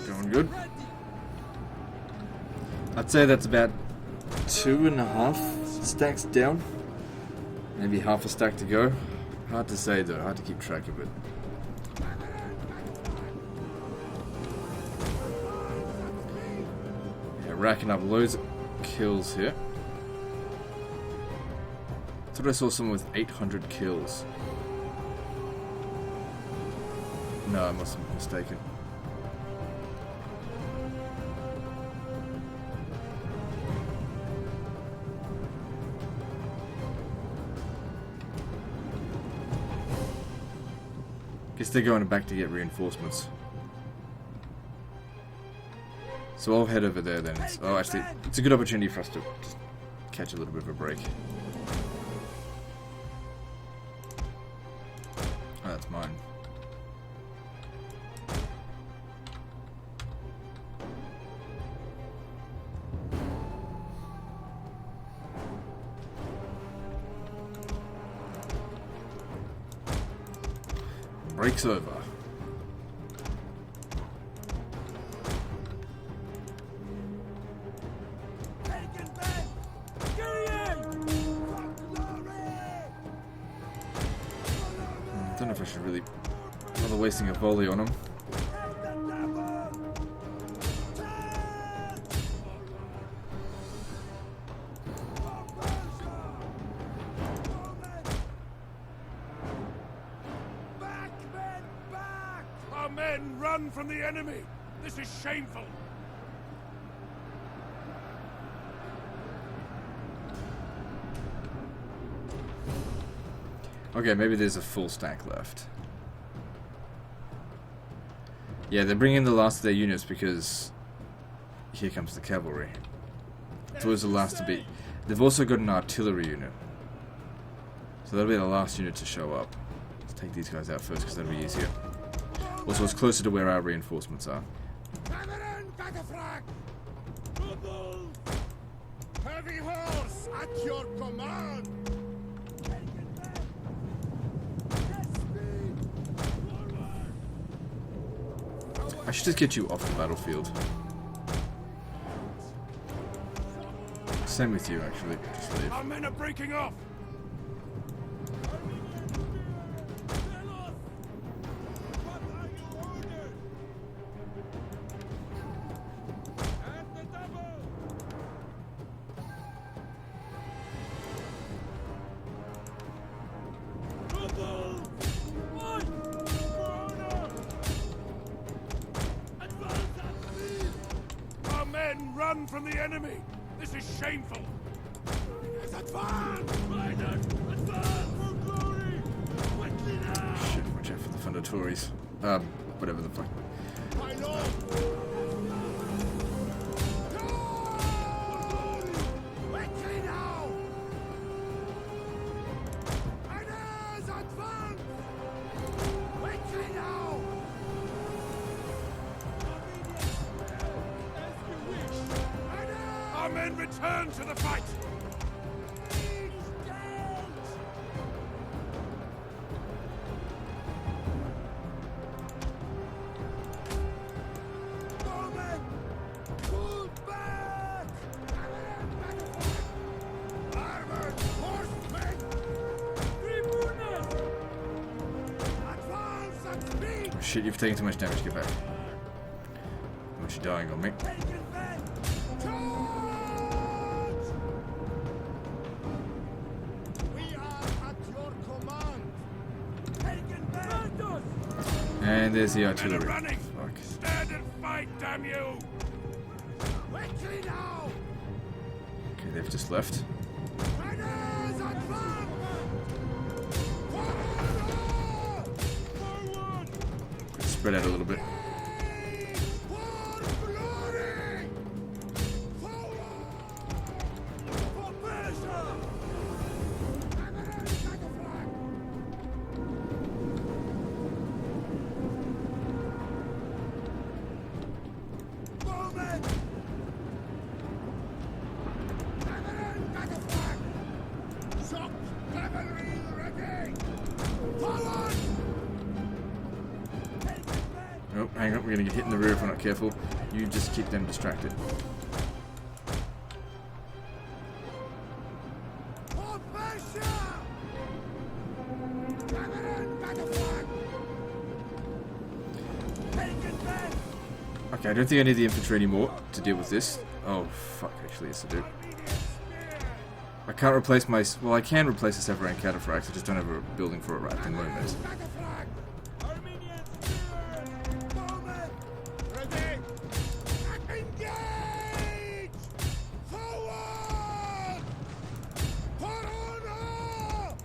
Going good. I'd say that's about 2.5 stacks down. Maybe half a stack to go. Hard to say though, hard to keep track of it. Yeah, racking up loads of kills here. Thought I saw someone with 800 kills. No, I must have been mistaken. Guess they're going back to get reinforcements. So I'll head over there then. Oh, actually, it's a good opportunity for us to just catch a little bit of a break. Oh, that's mine. breaks over. I don't know if I should really bother wasting a volley on him. Our men run from the enemy! This is shameful! Okay, maybe there's a full stack left. Yeah, they're bringing the last of their units because here comes the cavalry. It's always the last to be. They've also got an artillery unit. So that'll be the last unit to show up. Let's take these guys out first because that'll be easier. Also, it's closer to where our reinforcements are. Heavy horse at your command! I should just get you off the battlefield. Same with you, actually. Just leave. Our men are breaking off! Our men run from the enemy! This is shameful! Advance! Riders! Advance for glory! Quickly now! Shit, watch out for the Fundatories. Whatever the fuck. My lord! Quickly now! Riders, advance! Quickly now! Our men return to the fight! Shit, you've taken too much damage, get back. How much you dying on me? We are at your command. And there's the Men are artillery. running. Fuck. Stand and fight, damn you! Quickly now! Okay, they've just left. Riders, advance! Forward! Spread out a little bit. For glory! Forward! For Persia! Movement! Shock cavalry ready! Forward! Oh, hang on, we're gonna get hit in the rear if we're not careful. You just keep them distracted. For Persia! Okay, I don't think I need the infantry anymore to deal with this. Oh, fuck, actually, yes I do. I can't replace my... Well, I can replace the Severan Cataphracts, I just don't have a building for it right at the moment. Ready! Engage! Forward! For honor!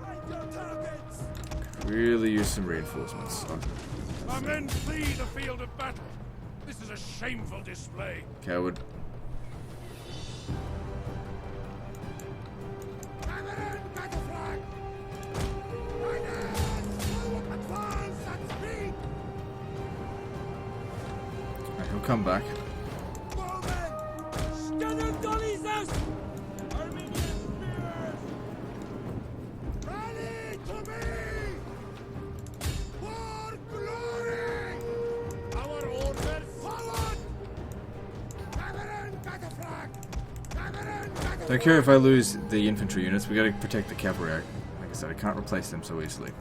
Find your targets! Really use some reinforcements. Our men flee the field of battle. This is a shameful display. Coward. Right, he'll come back. Don't care if I lose the infantry units, we gotta protect the cavalry. Like I said, I can't replace them so easily.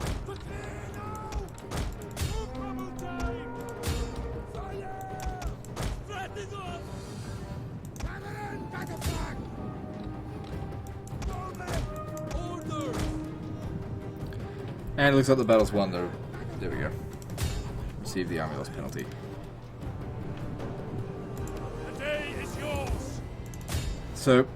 And it looks like the battle's won though. There we go. Receive the army loss penalty. The day is yours. So,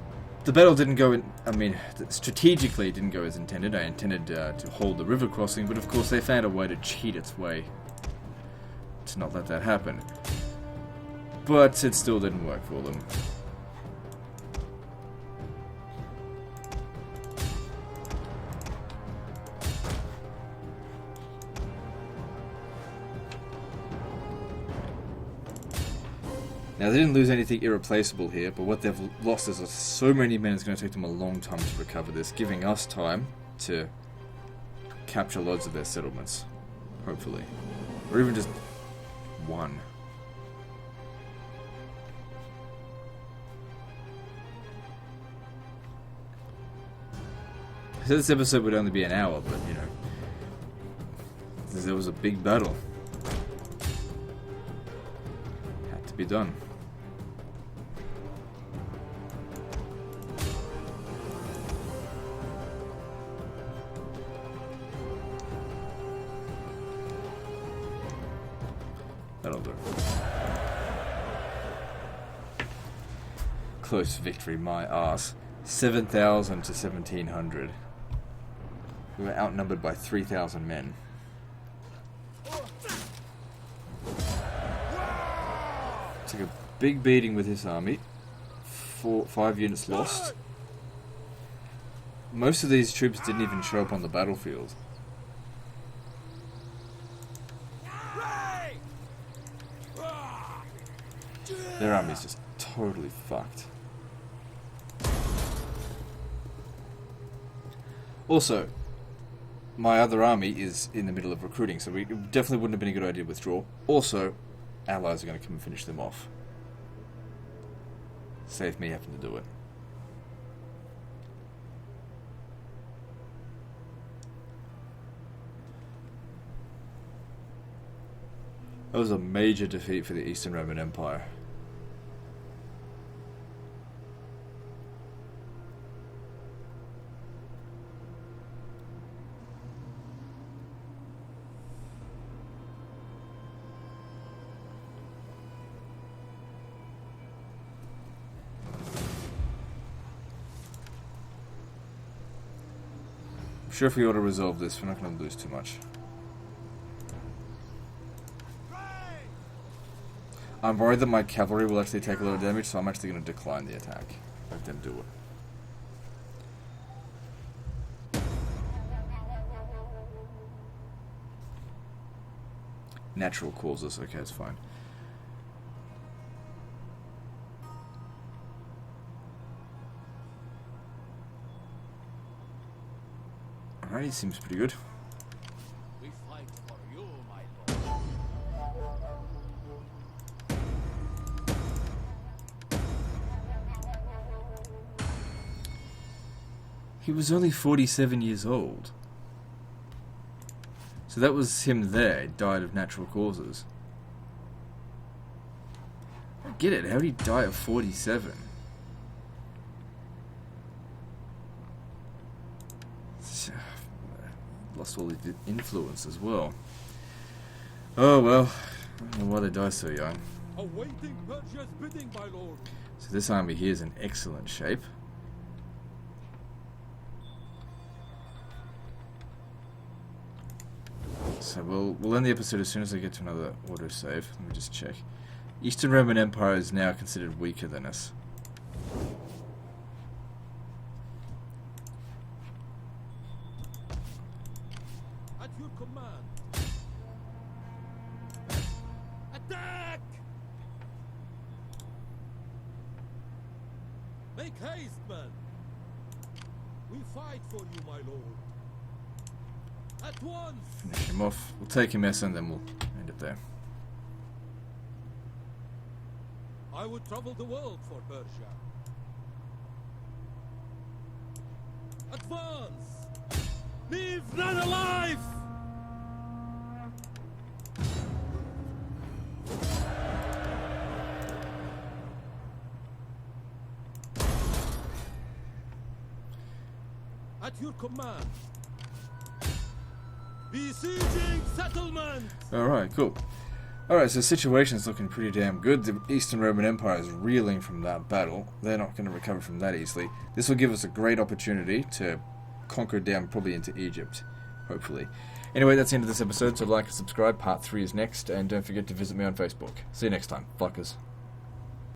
the battle didn't go in, I mean, strategically it didn't go as intended. I intended to hold the river crossing, but of course they found a way to cheat its way to not let that happen. But it still didn't work for them. Now, they didn't lose anything irreplaceable here, but what they've lost is so many men, it's going to take them a long time to recover this, giving us time to capture loads of their settlements, hopefully. Or even just one. I said this episode would only be an hour, but, you know, there was a big battle. Had to be done. That'll do. Close victory, my ass. 7,000 to 1,700. We were outnumbered by 3,000 men. Took a big beating with his army. 5 units lost. Most of these troops didn't even show up on the battlefield. Their army's just totally fucked. Also, my other army is in the middle of recruiting, so it definitely wouldn't have been a good idea to withdraw. Also, allies are going to come and finish them off. Save me having to do it. That was a major defeat for the Eastern Roman Empire. I'm sure if we ought to resolve this, we're not going to lose too much. I'm worried that my cavalry will actually take a lot of damage, so I'm actually going to decline the attack. Let them do it. Natural causes, okay, it's fine. Alright, he seems pretty good. We fight for you, my lord. He was only 47 years old. So that was him there. He died of natural causes. I get it. How did he die at 47? Lost all his influence as well. Oh well. I don't know why they die so young. Awaiting Persia's bidding, my lord. So this army here is in excellent shape. So we'll end the episode as soon as I get to another autosave. Let me just check. Eastern Roman Empire is now considered weaker than us. At your command. Attack! Make haste, men. We fight for you, my lord. At once! Finish him off. We'll take him S and then we'll end it there. I would travel the world for Persia. Advance! Leave none alive! At your command. Besieging settlement! Alright, cool. Alright, so the situation's looking pretty damn good. The Eastern Roman Empire is reeling from that battle. They're not going to recover from that easily. This will give us a great opportunity to conquer down probably into Egypt. Hopefully. Anyway, that's the end of this episode, so like and subscribe. Part 3 is next, and don't forget to visit me on Facebook. See you next time, fuckers.